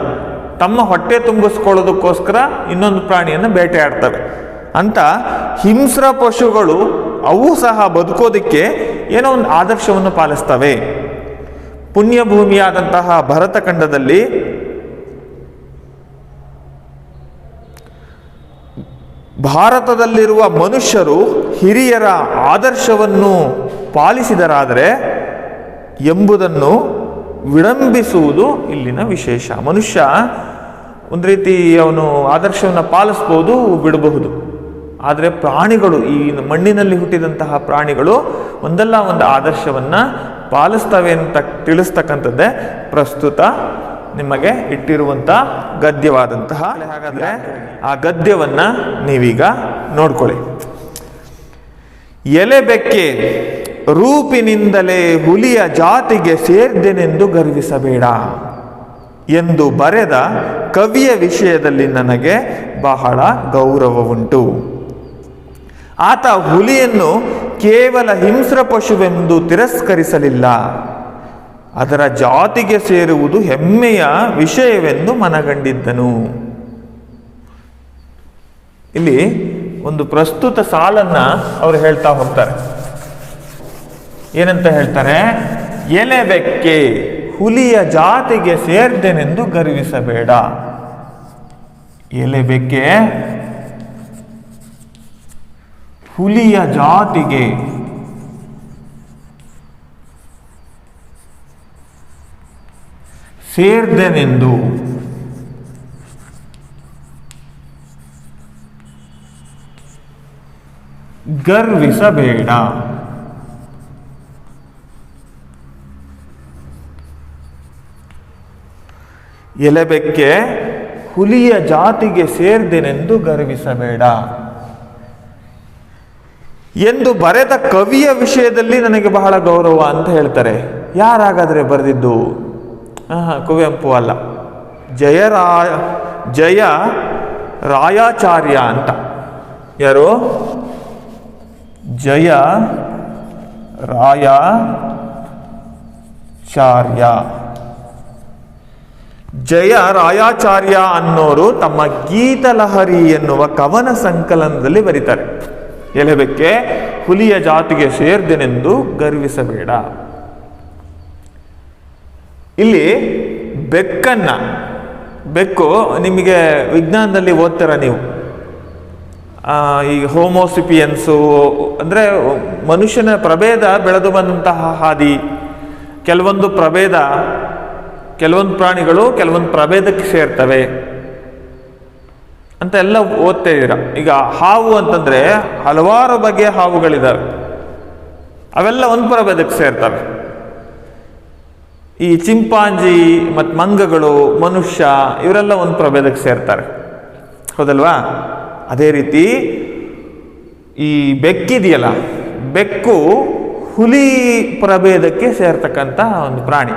ತಮ್ಮ ಹೊಟ್ಟೆ ತುಂಬಿಸ್ಕೊಳ್ಳೋದಕ್ಕೋಸ್ಕರ ಇನ್ನೊಂದು ಪ್ರಾಣಿಯನ್ನು ಬೇಟೆಯಾಡ್ತವೆ ಅಂತ. ಹಿಂಸ್ರ ಪಶುಗಳು ಅವು ಸಹ ಬದುಕೋದಕ್ಕೆ ಏನೋ ಒಂದು ಆದರ್ಶವನ್ನು ಪಾಲಿಸ್ತವೆ. ಪುಣ್ಯಭೂಮಿಯಾದಂತಹ ಭರತಖಂಡದಲ್ಲಿ ಭಾರತದಲ್ಲಿರುವ ಮನುಷ್ಯರು ಹಿರಿಯರ ಆದರ್ಶವನ್ನು ಪಾಲಿಸಿದರಾದರೆ ಎಂಬುದನ್ನು ವಿಡಂಬಿಸುವುದು ಇಲ್ಲಿನ ವಿಶೇಷ. ಮನುಷ್ಯ ಒಂದು ರೀತಿ ಅವನು ಆದರ್ಶವನ್ನು ಪಾಲಿಸ್ಬೋದು, ಬಿಡಬಹುದು. ಆದರೆ ಪ್ರಾಣಿಗಳು, ಈ ಮಣ್ಣಿನಲ್ಲಿ ಹುಟ್ಟಿದಂತಹ ಪ್ರಾಣಿಗಳು ಒಂದಲ್ಲ ಒಂದು ಆದರ್ಶವನ್ನು ಪಾಲಿಸ್ತವೆ ಅಂತ ತಿಳಿಸ್ತಕ್ಕಂಥದ್ದೇ ಪ್ರಸ್ತುತ ನಿಮಗೆ ಇಟ್ಟಿರುವಂಥ ಗದ್ಯವಾದಂತಹ. ಹಾಗಾದರೆ ಆ ಗದ್ಯವನ್ನು ನೀವೀಗ ನೋಡ್ಕೊಳ್ಳಿ. ಎಲೆಬೆಕ್ಕೆ ರೂಪಿನಿಂದಲೇ ಹುಲಿಯ ಜಾತಿಗೆ ಸೇರ್ದೆನೆಂದು ಗರ್ವಿಸಬೇಡ ಎಂದು ಬರೆದ ಕವಿಯ ವಿಷಯದಲ್ಲಿ ನನಗೆ ಬಹಳ ಗೌರವವುಂಟು. ಆತ ಹುಲಿಯನ್ನು ಕೇವಲ ಹಿಂಸ್ರ ಪಶುವೆಂದು ತಿರಸ್ಕರಿಸಲಿಲ್ಲ, ಅದರ ಜಾತಿಗೆ ಸೇರುವುದು ಹೆಮ್ಮೆಯ ವಿಷಯವೆಂದು ಮನಗಂಡಿದ್ದನು. ಇಲ್ಲಿ ಒಂದು ಪ್ರಸ್ತುತ ಸಾಲನ್ನ ಅವರು ಹೇಳ್ತಾ ಹೋಗ್ತಾರೆ. ಏನಂತ ಹೇಳ್ತಾರೆ? ಎಲೆಬೆಕ್ಕೆ ಹುಲಿಯ ಜಾತಿಗೆ ಸೇರ್ದೆನೆಂದು ಗರ್ವಿಸಬೇಡ. ಎಲೆಬೆಕ್ಕೆ ಹುಲಿಯ ಜಾತಿಗೆ ಸೇರ್ದೆನೆಂದು ಗರ್ವಿಸಬೇಡ. ಎಲೆಬೆಕ್ಕೆ ಹುಲಿಯ ಜಾತಿಗೆ ಸೇರ್ದೆನೆಂದು ಗರ್ವಿಸಬೇಡ ಎಂದು ಬರೆದ ಕವಿಯ ವಿಷಯದಲ್ಲಿ ನನಗೆ ಬಹಳ ಗೌರವ ಅಂತ ಹೇಳ್ತಾರೆ. ಯಾರಾಗಾದ್ರೆ ಬರೆದಿದ್ದು? ಕುವೆಂಪು ಅಲ್ಲ, ಜಯ ರಾಯಾಚಾರ್ಯ ಅಂತ. ಯಾರು? ಜಯ ರಾಯಾಚಾರ್ಯ. ಜಯ ರಾಯಾಚಾರ್ಯ ಅನ್ನೋರು ತಮ್ಮ ಗೀತಲಹರಿ ಎನ್ನುವ ಕವನ ಸಂಕಲನದಲ್ಲಿ ಬರೀತಾರೆ, ಎಲೆಬೆಕ್ಕೆ ಹುಲಿಯ ಜಾತಿಗೆ ಸೇರ್ದೆನೆಂದು ಗರ್ವಿಸಬೇಡ. ಇಲ್ಲಿ ಬೆಕ್ಕು ನಿಮಗೆ ವಿಜ್ಞಾನದಲ್ಲಿ ಓದ್ತೀರ ನೀವು. ಈಗ ಹೋಮೋಸಿಪಿಯನ್ಸು ಅಂದರೆ ಮನುಷ್ಯನ ಪ್ರಭೇದ ಬೆಳೆದು ಬಂದಂತಹ ಹಾದಿ. ಕೆಲವೊಂದು ಪ್ರಾಣಿಗಳು ಕೆಲವೊಂದು ಪ್ರಭೇದಕ್ಕೆ ಸೇರ್ತವೆ ಅಂತ ಎಲ್ಲ ಓದ್ತಾ ಇದ್ದೀರ. ಈಗ ಹಾವು ಅಂತಂದರೆ ಹಲವಾರು ಬಗೆಯ ಹಾವುಗಳಿದ್ದಾವೆ, ಅವೆಲ್ಲ ಒಂದು ಪ್ರಭೇದಕ್ಕೆ ಸೇರ್ತವೆ. ಈ ಚಿಂಪಾಂಜಿ ಮತ್ತು ಮಂಗಗಳು, ಮನುಷ್ಯ, ಇವರೆಲ್ಲ ಒಂದು ಪ್ರಭೇದಕ್ಕೆ ಸೇರ್ತಾರೆ, ಹೌದಲ್ವಾ? ಅದೇ ರೀತಿ ಈ ಬೆಕ್ಕಿದೆಯಲ್ಲ, ಬೆಕ್ಕು ಹುಲಿ ಪ್ರಭೇದಕ್ಕೆ ಸೇರ್ತಕ್ಕಂಥ ಒಂದು ಪ್ರಾಣಿ.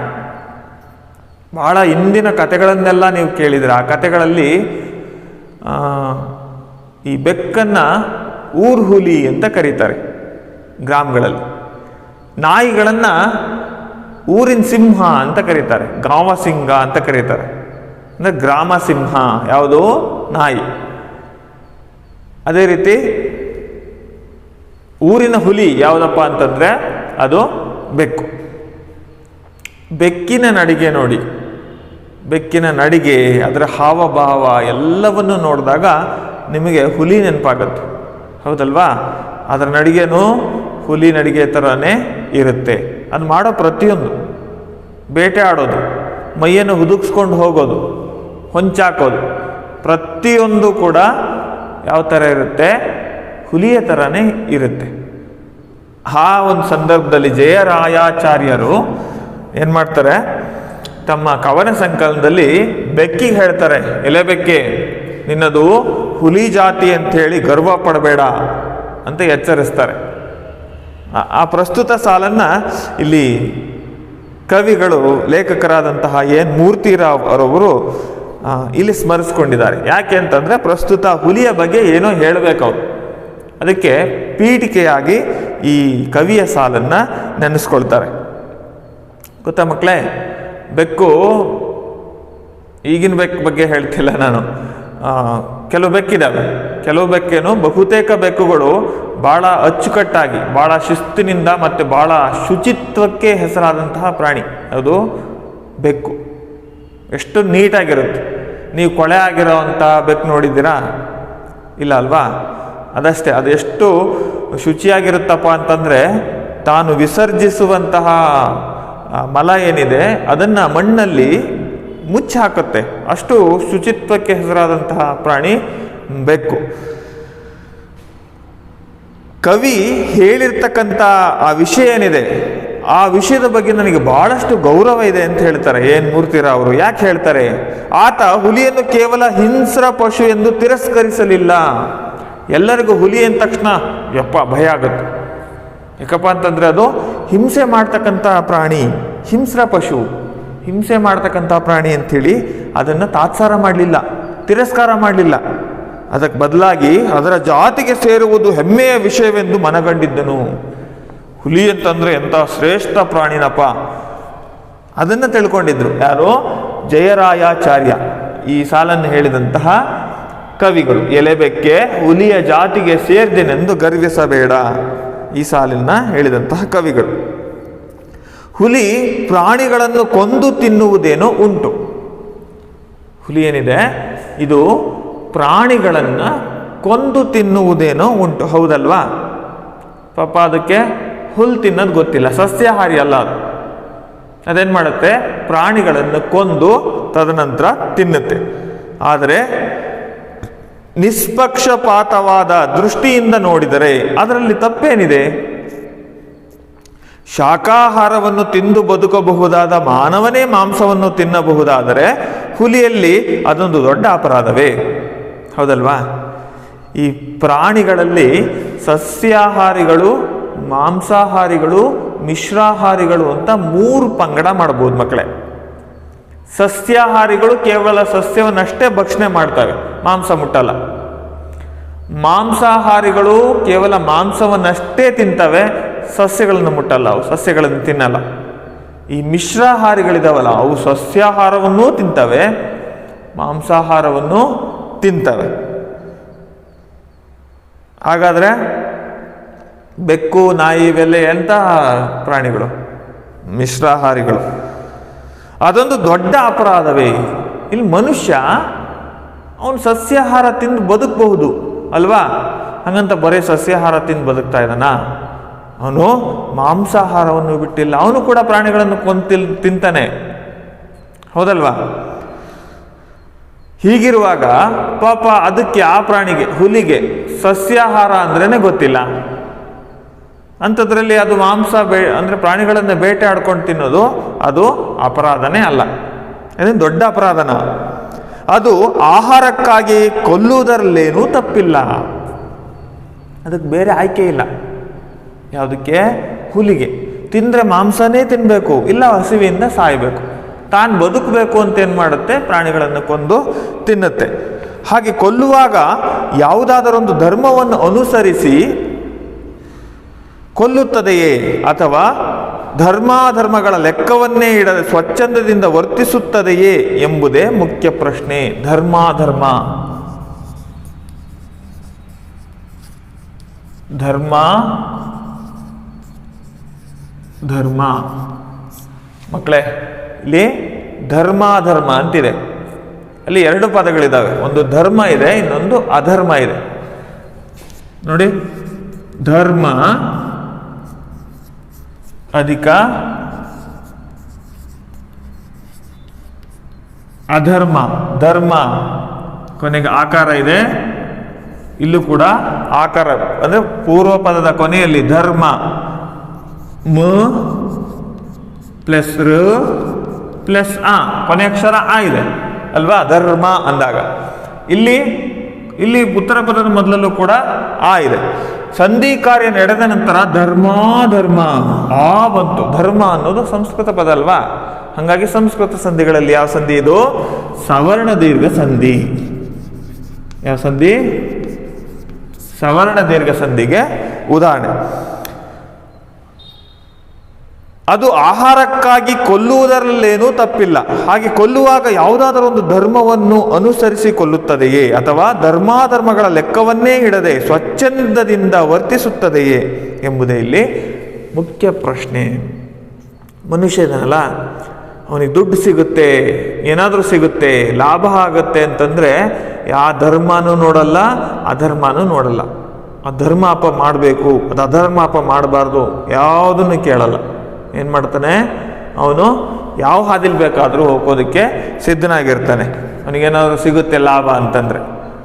ಬಹಳ ಹಿಂದಿನ ಕಥೆಗಳನ್ನೆಲ್ಲ ನೀವು ಕೇಳಿದ್ರೆ, ಆ ಕಥೆಗಳಲ್ಲಿ ಈ ಬೆಕ್ಕನ್ನು ಊರ್ ಹುಲಿ ಅಂತ ಕರೀತಾರೆ ಗ್ರಾಮಗಳಲ್ಲಿ. ನಾಯಿಗಳನ್ನು ಊರಿನ ಸಿಂಹ ಅಂತ ಕರೀತಾರೆ, ಗ್ರಾಮ ಸಿಂಹ ಅಂತ ಕರೀತಾರೆ. ಅಂದರೆ ಗ್ರಾಮ ಸಿಂಹ ಯಾವುದು? ನಾಯಿ. ಅದೇ ರೀತಿ ಊರಿನ ಹುಲಿ ಯಾವುದಪ್ಪ ಅಂತಂದರೆ ಅದು ಬೆಕ್ಕು. ಬೆಕ್ಕಿನ ನಡಿಗೆ ನೋಡಿ, ಬೆಕ್ಕಿನ ನಡಿಗೆ, ಅದರ ಹಾವಭಾವ ಎಲ್ಲವನ್ನು ನೋಡಿದಾಗ ನಿಮಗೆ ಹುಲಿ ನೆನಪಾಗತ್ತೆ, ಹೌದಲ್ವಾ? ಅದರ ನಡಿಗೆನೂ ಹುಲಿ ನಡಿಗೆ ಥರನೇ ಇರುತ್ತೆ. ಅದು ಮಾಡೋ ಪ್ರತಿಯೊಂದು, ಬೇಟೆ ಆಡೋದು, ಮೈಯನ್ನು ಹುದುಗಿಸ್ಕೊಂಡು ಹೋಗೋದು, ಹೊಂಚಾಕೋದು, ಪ್ರತಿಯೊಂದು ಕೂಡ ಯಾವ ಥರ ಇರುತ್ತೆ? ಹುಲಿಯ ಥರನೇ ಇರುತ್ತೆ. ಆ ಒಂದು ಸಂದರ್ಭದಲ್ಲಿ ಜಯರಾಯಾಚಾರ್ಯರು ಏನು ಮಾಡ್ತಾರೆ? ತಮ್ಮ ಕವನ ಸಂಕಲನದಲ್ಲಿ ಬೆಕ್ಕಿಗೆ ಹೇಳ್ತಾರೆ, ಎಲೆ ಬೆಕ್ಕೆ, ನಿನ್ನದು ಹುಲಿ ಜಾತಿ ಅಂಥೇಳಿ ಗರ್ವ ಪಡಬೇಡ ಅಂತ ಎಚ್ಚರಿಸ್ತಾರೆ. ಆ ಪ್ರಸ್ತುತ ಸಾಲನ್ನು ಇಲ್ಲಿ ಕವಿಗಳು, ಲೇಖಕರಾದಂತಹ ಎನ್ ಮೂರ್ತಿರಾವ್ ಅವರವರು ಇಲ್ಲಿ ಸ್ಮರಿಸ್ಕೊಂಡಿದ್ದಾರೆ. ಯಾಕೆ ಅಂತಂದರೆ ಪ್ರಸ್ತುತ ಹುಲಿಯ ಬಗ್ಗೆ ಏನೋ ಹೇಳಬೇಕು ಅವರು, ಅದಕ್ಕೆ ಪೀಠಿಕೆಯಾಗಿ ಈ ಕವಿಯ ಸಾಲನ್ನು ನೆನೆಸ್ಕೊಳ್ತಾರೆ. ಗೊತ್ತಾ ಮಕ್ಕಳೇ? ಬೆಕ್ಕು, ಈಗಿನ ಬೆಕ್ಕು ಬಗ್ಗೆ ಹೇಳ್ತಿಲ್ಲ ನಾನು, ಕೆಲವು ಬೆಕ್ಕಿದ್ದಾವೆ. ಕೆಲವು ಬೆಕ್ಕೇನು, ಬಹುತೇಕ ಬೆಕ್ಕುಗಳು ಭಾಳ ಅಚ್ಚುಕಟ್ಟಾಗಿ, ಭಾಳ ಶಿಸ್ತಿನಿಂದ ಮತ್ತು ಭಾಳ ಶುಚಿತ್ವಕ್ಕೆ ಹೆಸರಾದಂತಹ ಪ್ರಾಣಿ. ಅದು ಬೆಕ್ಕು. ಎಷ್ಟು ನೀಟಾಗಿರುತ್ತೆ. ನೀವು ಕೊಳೆ ಆಗಿರೋವಂಥ ಬೆಕ್ಕು ನೋಡಿದ್ದೀರಾ? ಇಲ್ಲ ಅಲ್ವಾ? ಅದಷ್ಟೇ, ಅದು ಎಷ್ಟು ಶುಚಿಯಾಗಿರುತ್ತಪ್ಪ ಅಂತಂದರೆ, ತಾನು ವಿಸರ್ಜಿಸುವಂತಹ ಮಲ ಏನಿದೆ ಅದನ್ನು ಮಣ್ಣಲ್ಲಿ ಮುಚ್ಚಿ ಹಾಕುತ್ತೆ. ಅಷ್ಟು ಶುಚಿತ್ವಕ್ಕೆ ಹೆಸರಾದಂತಹ ಪ್ರಾಣಿ ಬೆಕ್ಕು. ಕವಿ ಹೇಳಿರ್ತಕ್ಕಂಥ ಆ ವಿಷಯ ಏನಿದೆ, ಆ ವಿಷಯದ ಬಗ್ಗೆ ನನಗೆ ಬಹಳಷ್ಟು ಗೌರವ ಇದೆ ಅಂತ ಹೇಳ್ತಾರೆ ಎನ್ ಮೂರ್ತಿರಾವ್ ಅವರು. ಯಾಕೆ ಹೇಳ್ತಾರೆ? ಆತ ಹುಲಿಯನ್ನು ಕೇವಲ ಹಿಂಸ್ರ ಪಶು ಎಂದು ತಿರಸ್ಕರಿಸಲಿಲ್ಲ. ಎಲ್ಲರಿಗೂ ಹುಲಿ ಅಂದ ತಕ್ಷಣ ಯಪ್ಪ ಭಯ ಆಗುತ್ತೆ. ಯಾಕಪ್ಪ ಅಂತಂದರೆ ಅದು ಹಿಂಸೆ ಮಾಡ್ತಕ್ಕಂಥ ಪ್ರಾಣಿ, ಹಿಂಸ್ರ ಪಶು, ಹಿಂಸೆ ಮಾಡ್ತಕ್ಕಂಥ ಪ್ರಾಣಿ ಅಂಥೇಳಿ ಅದನ್ನು ತಾತ್ಸಾರ ಮಾಡಲಿಲ್ಲ, ತಿರಸ್ಕಾರ ಮಾಡಲಿಲ್ಲ. ಅದಕ್ಕೆ ಬದಲಾಗಿ ಅದರ ಜಾತಿಗೆ ಸೇರುವುದು ಹೆಮ್ಮೆಯ ವಿಷಯವೆಂದು ಮನಗಂಡಿದ್ದನು. ಹುಲಿ ಅಂತಂದರೆ ಎಂಥ ಶ್ರೇಷ್ಠ ಪ್ರಾಣಿನಪ್ಪ, ಅದನ್ನು ತಿಳ್ಕೊಂಡಿದ್ರು. ಯಾರು? ಜಯರಾಯಾಚಾರ್ಯ. ಈ ಸಾಲನ್ನು ಹೇಳಿದಂತಹ ಕವಿಗಳು. ಎಲೆಬೆಕ್ಕೆ ಹುಲಿಯ ಜಾತಿಗೆ ಸೇರ್ದೆನೆಂದು ಗರ್ವಿಸಬೇಡ, ಈ ಸಾಲನ್ನು ಹೇಳಿದಂತಹ ಕವಿಗಳು. ಹುಲಿ ಪ್ರಾಣಿಗಳನ್ನು ಕೊಂದು ತಿನ್ನುವುದೇನೋ ಉಂಟು. ಹುಲಿ ಏನಿದೆ ಇದು ಪ್ರಾಣಿಗಳನ್ನು ಕೊಂದು ತಿನ್ನುವುದೇನೋ ಉಂಟು, ಹೌದಲ್ವಾ? ಪಾಪ ಅದಕ್ಕೆ ಹುಲ್ಲು ತಿನ್ನೋದು ಗೊತ್ತಿಲ್ಲ, ಸಸ್ಯಾಹಾರಿ ಅಲ್ಲ ಅದು. ಅದೇನು ಮಾಡುತ್ತೆ? ಪ್ರಾಣಿಗಳನ್ನು ಕೊಂದು ತದನಂತರ ತಿನ್ನುತ್ತೆ. ಆದರೆ ನಿಷ್ಪಕ್ಷಪಾತವಾದ ದೃಷ್ಟಿಯಿಂದ ನೋಡಿದರೆ ಅದರಲ್ಲಿ ತಪ್ಪೇನಿದೆ? ಶಾಕಾಹಾರವನ್ನು ತಿಂದು ಬದುಕಬಹುದಾದ ಮಾನವನೇ ಮಾಂಸವನ್ನು ತಿನ್ನಬಹುದಾದರೆ ಹುಲಿಯಲ್ಲಿ ಅದೊಂದು ದೊಡ್ಡ ಅಪರಾಧವೇ? ಹೌದಲ್ವಾ? ಈ ಪ್ರಾಣಿಗಳಲ್ಲಿ ಸಸ್ಯಾಹಾರಿಗಳು, ಮಾಂಸಾಹಾರಿಗಳು, ಮಿಶ್ರಾಹಾರಿಗಳು ಅಂತ 3 ಪಂಗಡ ಮಾಡ್ಬೋದು ಮಕ್ಕಳೇ. ಸಸ್ಯಾಹಾರಿಗಳು ಕೇವಲ ಸಸ್ಯವನ್ನಷ್ಟೇ ಭಕ್ಷಣೆ ಮಾಡ್ತವೆ, ಮಾಂಸ ಮುಟ್ಟಲ್ಲ. ಮಾಂಸಾಹಾರಿಗಳು ಕೇವಲ ಮಾಂಸವನ್ನಷ್ಟೇ ತಿಂತವೆ, ಸಸ್ಯಗಳನ್ನು ಮುಟ್ಟಲ್ಲ, ಅವು ಸಸ್ಯಗಳನ್ನು ತಿನ್ನಲ್ಲ. ಈ ಮಿಶ್ರಾಹಾರಿಗಳಿದಾವಲ್ಲ, ಅವು ಸಸ್ಯಾಹಾರವನ್ನೂ ತಿಂತವೆ, ಮಾಂಸಾಹಾರವನ್ನು ತಿಂತವೆ. ಹಾಗಾದರೆ ಬೆಕ್ಕು, ನಾಯಿ ಇವೆಲ್ಲ ಎಂತಹ ಪ್ರಾಣಿಗಳು? ಮಿಶ್ರಾಹಾರಿಗಳು. ಅದೊಂದು ದೊಡ್ಡ ಅಪರಾಧವೇ. ಇಲ್ಲಿ ಮನುಷ್ಯ ಅವನು ಸಸ್ಯಾಹಾರ ತಿಂದು ಬದುಕಬಹುದು ಅಲ್ವಾ? ಹಾಗಂತ ಬರೀ ಸಸ್ಯಾಹಾರ ತಿಂದು ಬದುಕ್ತಾ ಇದ್ದಾನ? ಅವನು ಮಾಂಸಾಹಾರವನ್ನು ಬಿಟ್ಟಿಲ್ಲ, ಅವನು ಕೂಡ ಪ್ರಾಣಿಗಳನ್ನು ತಿಂತಾನೆ, ಹೌದಲ್ವಾ? ಹೀಗಿರುವಾಗ ಪಾಪ ಅದಕ್ಕೆ, ಆ ಪ್ರಾಣಿಗೆ, ಹುಲಿಗೆ ಸಸ್ಯಾಹಾರ ಅಂದ್ರೇನೆ ಗೊತ್ತಿಲ್ಲ. ಅಂಥದ್ರಲ್ಲಿ ಅದು ಮಾಂಸ ಅಂದರೆ ಪ್ರಾಣಿಗಳನ್ನು ಬೇಟೆ ಆಡ್ಕೊಂಡು ತಿನ್ನೋದು ಅದು ಅಪರಾಧನೇ ಅಲ್ಲ, ಅದೇನು ದೊಡ್ಡ ಅಪರಾಧನ? ಅದು ಆಹಾರಕ್ಕಾಗಿ ಕೊಲ್ಲುವುದರಲ್ಲೇನೂ ತಪ್ಪಿಲ್ಲ. ಅದಕ್ಕೆ ಬೇರೆ ಆಯ್ಕೆ ಇಲ್ಲ. ಯಾವುದಕ್ಕೆ? ಹುಲಿಗೆ. ತಿಂದರೆ ಮಾಂಸನೇ ತಿನ್ನಬೇಕು, ಇಲ್ಲ ಹಸಿವೆಯಿಂದ ಸಾಯಬೇಕು. ತಾನು ಬದುಕಬೇಕು ಅಂತ ಏನು ಮಾಡುತ್ತೆ? ಪ್ರಾಣಿಗಳನ್ನು ಕೊಂದು ತಿನ್ನುತ್ತೆ. ಹಾಗೆ ಕೊಲ್ಲುವಾಗ ಯಾವುದಾದರೊಂದು ಧರ್ಮವನ್ನು ಅನುಸರಿಸಿ ಕೊಲ್ಲುತ್ತದೆಯೇ ಅಥವಾ ಧರ್ಮಾಧರ್ಮಗಳ ಲೆಕ್ಕವನ್ನೇ ಇಡದೆ ಸ್ವಚ್ಛಂದದಿಂದ ವರ್ತಿಸುತ್ತದೆಯೇ ಎಂಬುದೇ ಮುಖ್ಯ ಪ್ರಶ್ನೆ. ಧರ್ಮಾಧರ್ಮ, ಧರ್ಮ ಧರ್ಮ ಮಕ್ಕಳೇ, ಇಲ್ಲಿ ಧರ್ಮಾಧರ್ಮ ಅಂತಿದೆ. ಅಲ್ಲಿ ಎರಡು ಪದಗಳಿದ್ದಾವೆ, ಒಂದು ಧರ್ಮ ಇದೆ, ಇನ್ನೊಂದು ಅಧರ್ಮ ಇದೆ. ನೋಡಿ, ಧರ್ಮ ಅಧಿಕ ಅಧರ್ಮ. ಧರ್ಮ ಕೊನೆಗೆ ಆಕಾರ ಇದೆ, ಇಲ್ಲೂ ಕೂಡ ಆಕಾರ, ಅಂದ್ರೆ ಪೂರ್ವ ಪದದ ಕೊನೆಯಲ್ಲಿ ಧರ್ಮ ಮ ಪ್ಲಸ್ ರ ಪ್ಲಸ್ ಆ, ಕೊನೆ ಅಕ್ಷರ ಆ ಇದೆ ಅಲ್ವಾ? ಧರ್ಮ ಅಂದಾಗ ಇಲ್ಲಿ ಉತ್ತರ ಪದದ ಮೊದಲಲ್ಲೂ ಕೂಡ ಆ ಇದೆ. ಸಂಧಿ ಕಾರ್ಯ ನಡೆದ ನಂತರ ಧರ್ಮಾಧರ್ಮ ಆ ಬಂತು. ಧರ್ಮ ಅನ್ನೋದು ಸಂಸ್ಕೃತ ಪದ ಅಲ್ವಾ? ಹಾಗಾಗಿ ಸಂಸ್ಕೃತ ಸಂಧಿಗಳಲ್ಲಿ ಯಾವ ಸಂಧಿ ಇದು? ಸವರ್ಣ ದೀರ್ಘ ಸಂಧಿ. ಯಾವ ಸಂಧಿ? ಸವರ್ಣ ದೀರ್ಘ ಸಂಧಿಗೆ ಉದಾಹರಣೆ. ಅದು ಆಹಾರಕ್ಕಾಗಿ ಕೊಲ್ಲುವುದರಲ್ಲೇನೂ ತಪ್ಪಿಲ್ಲ. ಹಾಗೆ ಕೊಲ್ಲುವಾಗ ಯಾವುದಾದರೂ ಒಂದು ಧರ್ಮವನ್ನು ಅನುಸರಿಸಿ ಕೊಲ್ಲುತ್ತದೆಯೇ ಅಥವಾ ಧರ್ಮಾಧರ್ಮಗಳ ಲೆಕ್ಕವನ್ನೇ ಇಡದೆ ಸ್ವಚ್ಛಂದದಿಂದ ವರ್ತಿಸುತ್ತದೆಯೇ ಎಂಬುದೇ ಇಲ್ಲಿ ಮುಖ್ಯ ಪ್ರಶ್ನೆ. ಮನುಷ್ಯ ಇದಾನಲ್ಲ, ಅವನಿಗೆ ದುಡ್ಡು ಸಿಗುತ್ತೆ, ಏನಾದರೂ ಸಿಗುತ್ತೆ, ಲಾಭ ಆಗುತ್ತೆ ಅಂತಂದರೆ ಯಾವ ಧರ್ಮನೂ ನೋಡಲ್ಲ, ಅಧರ್ಮನೂ ನೋಡಲ್ಲ. ಆ ಧರ್ಮಾಪ ಮಾಡಬೇಕು, ಅದು ಅಧರ್ಮಾಪ ಮಾಡಬಾರ್ದು, ಯಾವುದನ್ನು ಕೇಳಲ್ಲ. ಏನು ಮಾಡ್ತಾನೆ ಅವನು? ಯಾವ ಹಾದಿಲ್ ಬೇಕಾದರೂ ಹೋಗೋದಕ್ಕೆ ಸಿದ್ಧನಾಗಿರ್ತಾನೆ, ಅವನಿಗೇನಾದರೂ ಸಿಗುತ್ತೆ ಲಾಭ ಅಂತಂದರೆ.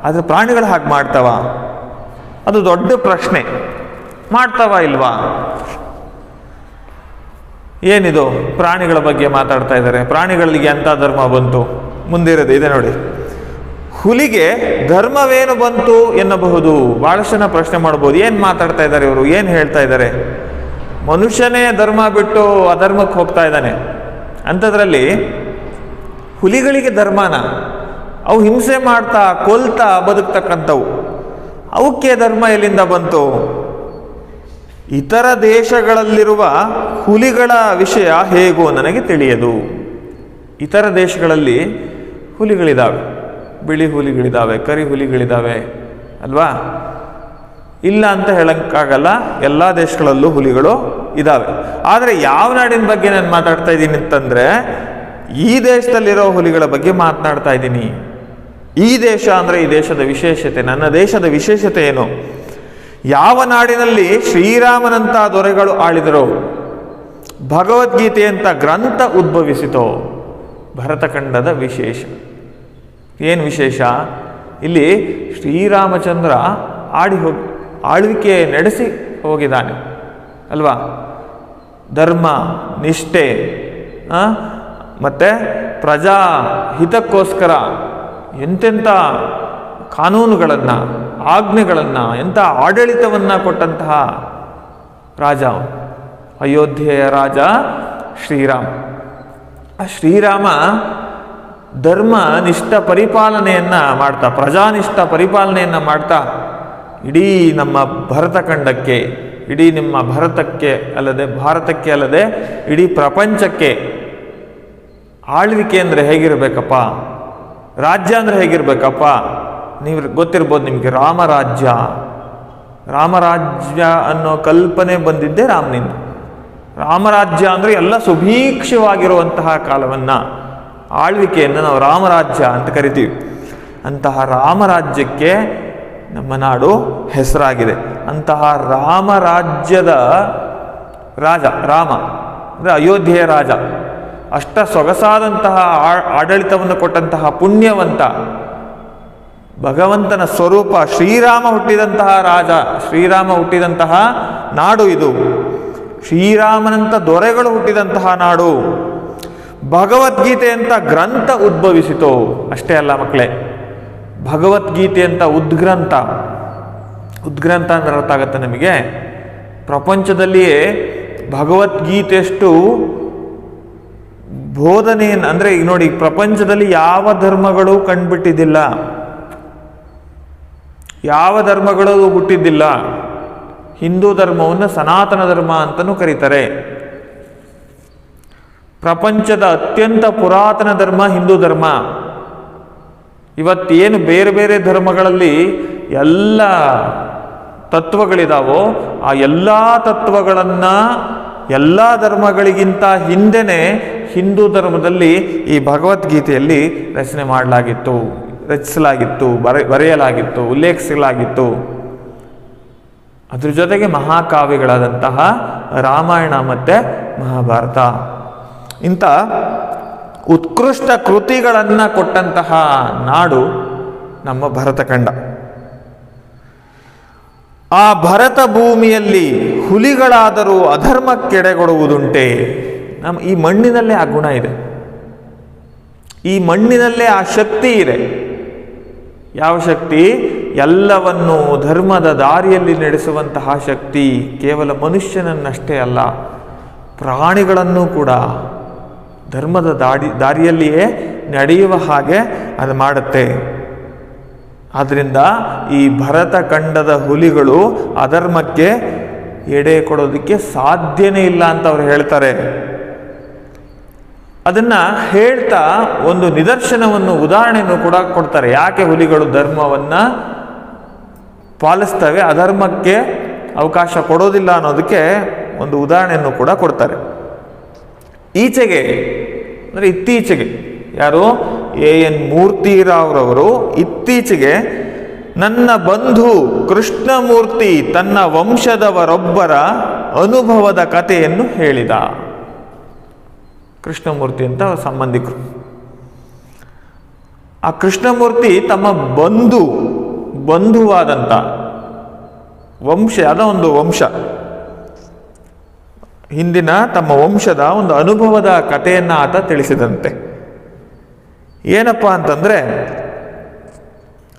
ಆದರೆ ಪ್ರಾಣಿಗಳು ಹಾಗೆ ಮಾಡ್ತಾವ? ಅದು ದೊಡ್ಡ ಪ್ರಶ್ನೆ. ಮಾಡ್ತಾವ ಇಲ್ವಾ? ಏನಿದು? ಪ್ರಾಣಿಗಳ ಬಗ್ಗೆ ಮಾತಾಡ್ತಾ ಇದ್ದಾರೆ. ಪ್ರಾಣಿಗಳಿಗೆ ಎಂಥ ಧರ್ಮ ಬಂತು? ಮುಂದಿರೋದು ಇದೆ ನೋಡಿ. ಹುಲಿಗೆ ಧರ್ಮವೇನು ಬಂತು ಎನ್ನಬಹುದು. ಬಹಳಷ್ಟು ಜನ ಪ್ರಶ್ನೆ ಮಾಡ್ಬೋದು, ಏನು ಮಾತಾಡ್ತಾ ಇದ್ದಾರೆ ಇವರು, ಏನು ಹೇಳ್ತಾ ಇದ್ದಾರೆ? ಮನುಷ್ಯನೇ ಧರ್ಮ ಬಿಟ್ಟು ಅಧರ್ಮಕ್ಕೆ ಹೋಗ್ತಾ ಇದ್ದಾನೆ. ಅಂಥದ್ರಲ್ಲಿ ಹುಲಿಗಳಿಗೆ ಧರ್ಮನ? ಅವು ಹಿಂಸೆ ಮಾಡ್ತಾ ಕೊಲ್ತಾ ಬದುಕ್ತಕ್ಕಂಥವು, ಅವಕ್ಕೆ ಧರ್ಮ ಎಲ್ಲಿಂದ ಬಂತು? ಇತರ ದೇಶಗಳಲ್ಲಿರುವ ಹುಲಿಗಳ ವಿಷಯ ಹೇಗೋ ನನಗೆ ತಿಳಿಯದು. ಇತರ ದೇಶಗಳಲ್ಲಿ ಹುಲಿಗಳಿದ್ದಾವೆ, ಬಿಳಿ ಹುಲಿಗಳಿದ್ದಾವೆ, ಕರಿ ಹುಲಿಗಳಿದ್ದಾವೆ ಅಲ್ವಾ? ಇಲ್ಲ ಅಂತ ಹೇಳಕ್ಕಾಗಲ್ಲ, ಎಲ್ಲ ದೇಶಗಳಲ್ಲೂ ಹುಲಿಗಳು ಇದ್ದಾವೆ. ಆದರೆ ಯಾವ ನಾಡಿನ ಬಗ್ಗೆ ನಾನು ಮಾತಾಡ್ತಾ ಇದ್ದೀನಿ ಅಂತಂದರೆ, ಈ ದೇಶದಲ್ಲಿರೋ ಹುಲಿಗಳ ಬಗ್ಗೆ ಮಾತನಾಡ್ತಾ ಇದ್ದೀನಿ. ಈ ದೇಶ ಅಂದರೆ ಈ ದೇಶದ ವಿಶೇಷತೆ, ನನ್ನ ದೇಶದ ವಿಶೇಷತೆ ಏನು? ಯಾವ ನಾಡಿನಲ್ಲಿ ಶ್ರೀರಾಮನಂಥ ದೊರೆಗಳು ಆಳಿದರೋ, ಭಗವದ್ಗೀತೆ ಅಂತ ಗ್ರಂಥ ಉದ್ಭವಿಸಿತೋ, ಭರತಖಂಡದ ವಿಶೇಷ. ಏನು ವಿಶೇಷ? ಇಲ್ಲಿ ಶ್ರೀರಾಮಚಂದ್ರ ಆಳ್ವಿಕೆ ನಡೆಸಿ ಹೋಗಿದ್ದಾನೆ ಅಲ್ವಾ? ಧರ್ಮ ನಿಷ್ಠೆ ಮತ್ತು ಪ್ರಜಾ ಹಿತಕ್ಕೋಸ್ಕರ ಎಂತೆಂಥ ಕಾನೂನುಗಳನ್ನು, ಆಜ್ಞೆಗಳನ್ನು, ಎಂಥ ಆಡಳಿತವನ್ನು ಕೊಟ್ಟಂತಹ ರಾಜ, ಅಯೋಧ್ಯೆಯ ರಾಜ ಶ್ರೀರಾಮ. ಆ ಶ್ರೀರಾಮ ಧರ್ಮನಿಷ್ಠ ಪರಿಪಾಲನೆಯನ್ನು ಮಾಡ್ತಾ, ಪ್ರಜಾನಿಷ್ಠ ಪರಿಪಾಲನೆಯನ್ನು ಮಾಡ್ತಾ ಇಡೀ ನಮ್ಮ ಭರತಖಂಡಕ್ಕೆ, ಇಡೀ ನಿಮ್ಮ ಭಾರತಕ್ಕೆ ಅಲ್ಲದೆ ಇಡೀ ಪ್ರಪಂಚಕ್ಕೆ ಆಳ್ವಿಕೆ ಅಂದರೆ ಹೇಗಿರಬೇಕಪ್ಪ, ರಾಜ್ಯ ಅಂದರೆ ಹೇಗಿರಬೇಕಪ್ಪ, ನೀವು ಗೊತ್ತಿರ್ಬೋದು ನಿಮಗೆ ರಾಮರಾಜ್ಯ ಅನ್ನೋ ಕಲ್ಪನೆ ಬಂದಿದ್ದೇ ರಾಮನಿಂದ. ರಾಮರಾಜ್ಯ ಅಂದರೆ ಎಲ್ಲ ಸುಭೀಕ್ಷವಾಗಿರುವಂತಹ ಕಾಲವನ್ನು, ಆಳ್ವಿಕೆಯನ್ನು ನಾವು ರಾಮರಾಜ್ಯ ಅಂತ ಕರಿತೀವಿ. ಅಂತಹ ರಾಮರಾಜ್ಯಕ್ಕೆ ನಮ್ಮ ನಾಡು ಹೆಸರಾಗಿದೆ. ಅಂತಹ ರಾಮರಾಜ್ಯದ ರಾಮ ಅಂದರೆ ಅಯೋಧ್ಯೆಯ ರಾಜ, ಅಷ್ಟ ಸೊಗಸಾದಂತಹ ಆಡಳಿತವನ್ನು ಕೊಟ್ಟಂತಹ ಪುಣ್ಯವಂತ, ಭಗವಂತನ ಸ್ವರೂಪ ಶ್ರೀರಾಮ ಹುಟ್ಟಿದಂತಹ ನಾಡು ಇದು. ಶ್ರೀರಾಮನಂತ ದೊರೆಗಳು ಹುಟ್ಟಿದಂತಹ ನಾಡು. ಭಗವದ್ಗೀತೆ ಅಂತ ಗ್ರಂಥ ಉದ್ಭವಿಸಿತು. ಅಷ್ಟೇ ಅಲ್ಲ ಮಕ್ಕಳೇ, ಭಗವದ್ಗೀತೆ ಅಂತ ಉದ್ಗ್ರಂಥ ಅಂದ್ರೆ ಅರ್ಥ ಆಗುತ್ತೆ ನಮಗೆ. ಪ್ರಪಂಚದಲ್ಲಿಯೇ ಭಗವದ್ಗೀತೆಯಷ್ಟು ಬೋಧನೆಯನ್ನು, ಅಂದರೆ ಈಗ ನೋಡಿ, ಪ್ರಪಂಚದಲ್ಲಿ ಯಾವ ಧರ್ಮಗಳು ಕಂಡುಬಿಟ್ಟಿದ್ದಿಲ್ಲ, ಯಾವ ಧರ್ಮಗಳು ಹುಟ್ಟಿದ್ದಿಲ್ಲ. ಹಿಂದೂ ಧರ್ಮವನ್ನು ಸನಾತನ ಧರ್ಮ ಅಂತಲೂ ಕರೀತಾರೆ. ಪ್ರಪಂಚದ ಅತ್ಯಂತ ಪುರಾತನ ಧರ್ಮ ಹಿಂದೂ ಧರ್ಮ. ಇವತ್ತೇನು ಬೇರೆ ಬೇರೆ ಧರ್ಮಗಳಲ್ಲಿ ಎಲ್ಲ ತತ್ವಗಳಿದಾವೋ ಆ ಎಲ್ಲ ತತ್ವಗಳನ್ನು ಎಲ್ಲ ಧರ್ಮಗಳಿಗಿಂತ ಹಿಂದೆನೇ ಹಿಂದೂ ಧರ್ಮದಲ್ಲಿ ಈ ಭಗವದ್ಗೀತೆಯಲ್ಲಿ ರಚಿಸಲಾಗಿತ್ತು, ಬರೆಯಲಾಗಿತ್ತು, ಉಲ್ಲೇಖಿಸಲಾಗಿತ್ತು. ಅದ್ರ ಜೊತೆಗೆ ಮಹಾಕಾವ್ಯಗಳಾದಂತಹ ರಾಮಾಯಣ ಮತ್ತು ಮಹಾಭಾರತ, ಇಂಥ ಉತ್ಕೃಷ್ಟ ಕೃತಿಗಳನ್ನು ಕೊಟ್ಟಂತಹ ನಾಡು ನಮ್ಮ ಭರತಖಂಡ. ಆ ಭರತ ಭೂಮಿಯಲ್ಲಿ ಹುಲಿಗಳಾದರೂ ಅಧರ್ಮಕ್ಕೆಡೆಗೊಡುವುದುಂಟೆ. ನಮ್ಮ ಈ ಮಣ್ಣಿನಲ್ಲೇ ಆ ಗುಣ ಇದೆ, ಈ ಮಣ್ಣಿನಲ್ಲೇ ಆ ಶಕ್ತಿ ಇದೆ. ಯಾವ ಶಕ್ತಿ? ಎಲ್ಲವನ್ನು ಧರ್ಮದ ದಾರಿಯಲ್ಲಿ ನಡೆಸುವಂತಹ ಶಕ್ತಿ. ಕೇವಲ ಮನುಷ್ಯನನ್ನಷ್ಟೇ ಅಲ್ಲ, ಪ್ರಾಣಿಗಳನ್ನು ಕೂಡ ಧರ್ಮದ ದಾರಿಯಲ್ಲಿಯೇ ನಡೆಯುವ ಹಾಗೆ ಅದು ಮಾಡುತ್ತೆ. ಆದ್ದರಿಂದ ಈ ಭರತಖಂಡದ ಹುಲಿಗಳು ಅಧರ್ಮಕ್ಕೆ ಎಡೆ ಕೊಡೋದಕ್ಕೆ ಸಾಧ್ಯನೇ ಇಲ್ಲ ಅಂತ ಅವರು ಹೇಳ್ತಾರೆ. ಅದನ್ನ ಹೇಳ್ತಾ ಒಂದು ನಿದರ್ಶನವನ್ನು, ಉದಾಹರಣೆಯನ್ನು ಕೂಡ ಕೊಡ್ತಾರೆ. ಯಾಕೆ ಹುಲಿಗಳು ಧರ್ಮವನ್ನ ಪಾಲಿಸ್ತವೆ, ಅಧರ್ಮಕ್ಕೆ ಅವಕಾಶ ಕೊಡೋದಿಲ್ಲ ಅನ್ನೋದಕ್ಕೆ ಒಂದು ಉದಾಹರಣೆಯನ್ನು ಕೂಡ ಕೊಡ್ತಾರೆ. ಈಚೆಗೆ ಅಂದರೆ ಇತ್ತೀಚೆಗೆ ಯಾರು ಎನ್ ಮೂರ್ತಿರಾವ್ರವರು ಇತ್ತೀಚೆಗೆ ನನ್ನ ಬಂಧು ಕೃಷ್ಣಮೂರ್ತಿ ತನ್ನ ವಂಶದವರೊಬ್ಬರ ಅನುಭವದ ಕಥೆಯನ್ನು ಹೇಳಿದ. ಕೃಷ್ಣಮೂರ್ತಿ ಅಂತ ಸಂಬಂಧಿಕರು. ಆ ಕೃಷ್ಣಮೂರ್ತಿ ತಮ್ಮ ಬಂಧುವಾದಂಥ ಒಂದು ವಂಶ, ಹಿಂದಿನ ತಮ್ಮ ವಂಶದ ಒಂದು ಅನುಭವದ ಕಥೆಯನ್ನು ಆತ ತಿಳಿಸಿದಂತೆ. ಏನಪ್ಪ ಅಂತಂದ್ರೆ,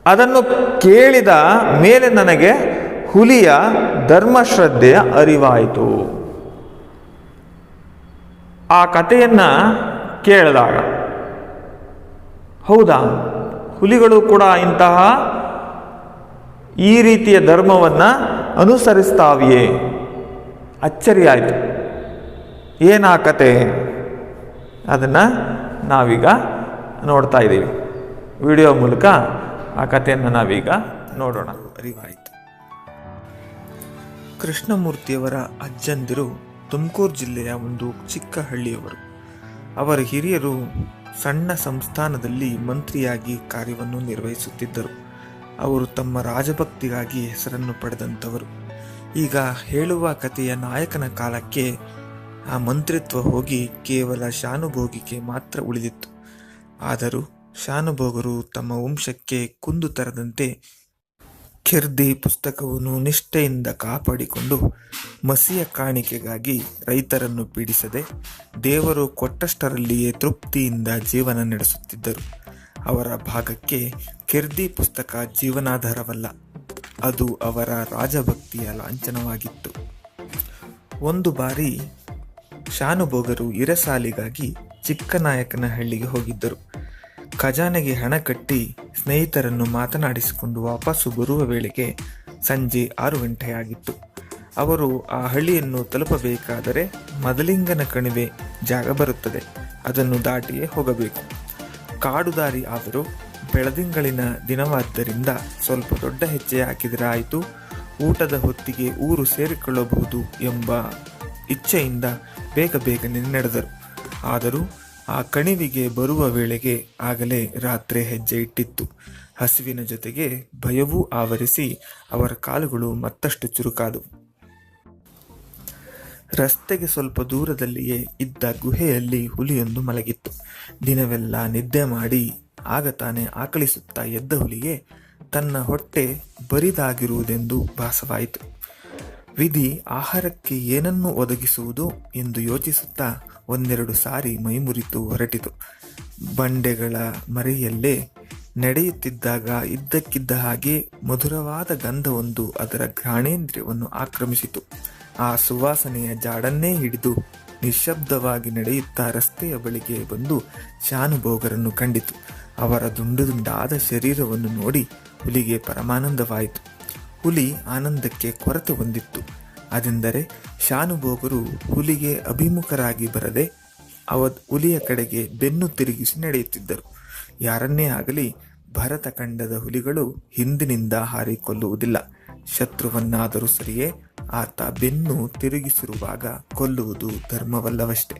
ಅದನ್ನು ಕೇಳಿದ ಮೇಲೆ ನನಗೆ ಹುಲಿಯ ಧರ್ಮಶ್ರದ್ಧೆಯ ಅರಿವಾಯಿತು. ಆ ಕಥೆಯನ್ನ ಕೇಳಿದಾಗ, ಹೌದಾ, ಹುಲಿಗಳು ಕೂಡ ಇಂತಹ ಈ ರೀತಿಯ ಧರ್ಮವನ್ನು ಅನುಸರಿಸ್ತಾವಿಯೇ? ಅಚ್ಚರಿಯಾಯಿತು. ಏನಾ ಕತೆ? ಅದನ್ನು ನಾವೀಗ ನೋಡ್ತಾ ಇದ್ದೀವಿ. ವಿಡಿಯೋ ಮೂಲಕ ಆ ಕಥೆಯನ್ನು ನಾವೀಗ ನೋಡೋಣ. ಅರಿವಾಯಿತು. ಕೃಷ್ಣಮೂರ್ತಿಯವರ ಅಜ್ಜಂದಿರು ತುಮಕೂರು ಜಿಲ್ಲೆಯ ಒಂದು ಚಿಕ್ಕ ಹಳ್ಳಿಯವರು. ಅವರ ಹಿರಿಯರು ಸಣ್ಣ ಸಂಸ್ಥಾನದಲ್ಲಿ ಮಂತ್ರಿಯಾಗಿ ಕಾರ್ಯವನ್ನು ನಿರ್ವಹಿಸುತ್ತಿದ್ದರು. ಅವರು ತಮ್ಮ ರಾಜಭಕ್ತಿಗಾಗಿ ಹೆಸರನ್ನು ಪಡೆದಂಥವರು. ಈಗ ಹೇಳುವ ಕಥೆಯ ನಾಯಕನ ಕಾಲಕ್ಕೆ ಆ ಮಂತ್ರಿತ್ವ ಹೋಗಿ ಕೇವಲ ಶಾನುಭೋಗಿಗೆ ಮಾತ್ರ ಉಳಿದಿತ್ತು. ಆದರೂ ಶಾನುಭೋಗರು ತಮ್ಮ ವಂಶಕ್ಕೆ ಕುಂದು ತರದಂತೆ ಖಿರ್ದಿ ಪುಸ್ತಕವನ್ನು ನಿಷ್ಠೆಯಿಂದ ಕಾಪಾಡಿಕೊಂಡು ಮಸಿಯ ಕಾಣಿಕೆಗಾಗಿ ರೈತರನ್ನು ಪೀಡಿಸದೆ ದೇವರು ಕೊಟ್ಟಷ್ಟರಲ್ಲಿಯೇ ತೃಪ್ತಿಯಿಂದ ಜೀವನ ನಡೆಸುತ್ತಿದ್ದರು. ಅವರ ಭಾಗಕ್ಕೆ ಖಿರ್ದಿ ಪುಸ್ತಕ ಜೀವನಾಧಾರವಲ್ಲ, ಅದು ಅವರ ರಾಜಭಕ್ತಿಯ ಲಾಂಛನವಾಗಿತ್ತು. ಒಂದು ಬಾರಿ ಶಾನುಭೋಗರು ಇರಸಾಲಿಗಾಗಿ ಚಿಕ್ಕನಾಯಕನಹಳ್ಳಿಗೆ ಹೋಗಿದ್ದರು. ಖಜಾನೆಗೆ ಹಣ ಕಟ್ಟಿ ಸ್ನೇಹಿತರನ್ನು ಮಾತನಾಡಿಸಿಕೊಂಡು ವಾಪಸ್ಸು ಬರುವ ವೇಳೆಗೆ ಸಂಜೆ 6 ಗಂಟೆಯಾಗಿತ್ತು. ಅವರು ಆ ಹಳ್ಳಿಯನ್ನು ತಲುಪಬೇಕಾದರೆ ಮದಲಿಂಗನ ಕಣಿವೆ ಜಾಗ ಬರುತ್ತದೆ. ಅದನ್ನು ದಾಟಿಯೇ ಹೋಗಬೇಕು. ಕಾಡು ದಾರಿ ಆದರೂ ಬೆಳದಿಂಗಳಿನ ದಿನವಾದ್ದರಿಂದ ಸ್ವಲ್ಪ ದೊಡ್ಡ ಹೆಜ್ಜೆ ಹಾಕಿದರೆ ಆಯಿತು, ಊಟದ ಹೊತ್ತಿಗೆ ಊರು ಸೇರಿಕೊಳ್ಳಬಹುದು ಎಂಬ ಇಚ್ಛೆಯಿಂದ ಬೇಗ ಬೇಗನೆ ನಡೆದರು. ಆದರೂ ಆ ಕಣಿವೆಗೆ ಬರುವ ವೇಳೆಗೆ ಆಗಲೇ ರಾತ್ರಿ ಹೆಜ್ಜೆ ಇಟ್ಟಿತ್ತು. ಹಸಿವಿನ ಜೊತೆಗೆ ಭಯವೂ ಆವರಿಸಿ ಅವರ ಕಾಲುಗಳು ಮತ್ತಷ್ಟು ಚುರುಕಾದವು. ರಸ್ತೆಗೆ ಸ್ವಲ್ಪ ದೂರದಲ್ಲಿಯೇ ಇದ್ದ ಗುಹೆಯಲ್ಲಿ ಹುಲಿಯೊಂದು ಮಲಗಿತ್ತು. ದಿನವೆಲ್ಲ ನಿದ್ದೆ ಮಾಡಿ ಆಗ ತಾನೇ ಆಕಳಿಸುತ್ತಾ ಎದ್ದ ಹುಲಿಗೆ ತನ್ನ ಹೊಟ್ಟೆ ಬರಿದಾಗಿರುವುದೆಂದು ಭಾಸವಾಯಿತು. ವಿಧಿ ಆಹಾರಕ್ಕೆ ಏನನ್ನು ಒದಗಿಸುವುದು ಎಂದು ಯೋಚಿಸುತ್ತಾ ಒಂದೆರಡು ಸಾರಿ ಮೈಮುರಿತು ಹೊರಟಿತು. ಬಂಡೆಗಳ ಮರೆಯಲ್ಲೇ ನಡೆಯುತ್ತಿದ್ದಾಗ ಇದ್ದಕ್ಕಿದ್ದ ಹಾಗೆ ಮಧುರವಾದ ಗಂಧವೊಂದು ಅದರ ಘ್ರಾಣೇಂದ್ರಿಯವನ್ನು ಆಕ್ರಮಿಸಿತು. ಆ ಸುವಾಸನೆಯ ಜಾಡನ್ನೇ ಹಿಡಿದು ನಿಶ್ಶಬ್ದವಾಗಿ ನಡೆಯುತ್ತಾ ರಸ್ತೆಯ ಬಳಿಗೆ ಬಂದು ಶಾನುಭೋಗರನ್ನು ಕಂಡಿತು. ಅವರ ದುಂಡಾದ ಶರೀರವನ್ನು ನೋಡಿ ಹುಲಿಗೆ ಪರಮಾನಂದವಾಯಿತು. ಹುಲಿ ಆನಂದಕ್ಕೆ ಕೊರತೆ ಹೊಂದಿತ್ತು. ಅದೆಂದರೆ ಶಾನುಭೋಗರು ಹುಲಿಗೆ ಅಭಿಮುಖರಾಗಿ ಬರದೆ ಹುಲಿಯ ಕಡೆಗೆ ಬೆನ್ನು ತಿರುಗಿಸಿ ನಡೆಯುತ್ತಿದ್ದರು. ಯಾರನ್ನೇ ಆಗಲಿ ಭರತ ಖಂಡದ ಹುಲಿಗಳು ಹಿಂದಿನಿಂದ ಹಾರಿಕೊಳ್ಳುವುದಿಲ್ಲ. ಶತ್ರುವನ್ನಾದರೂ ಸರಿಯೇ, ಆತ ಬೆನ್ನು ತಿರುಗಿಸಿರುವಾಗ ಕೊಲ್ಲುವುದು ಧರ್ಮವಲ್ಲವಷ್ಟೇ.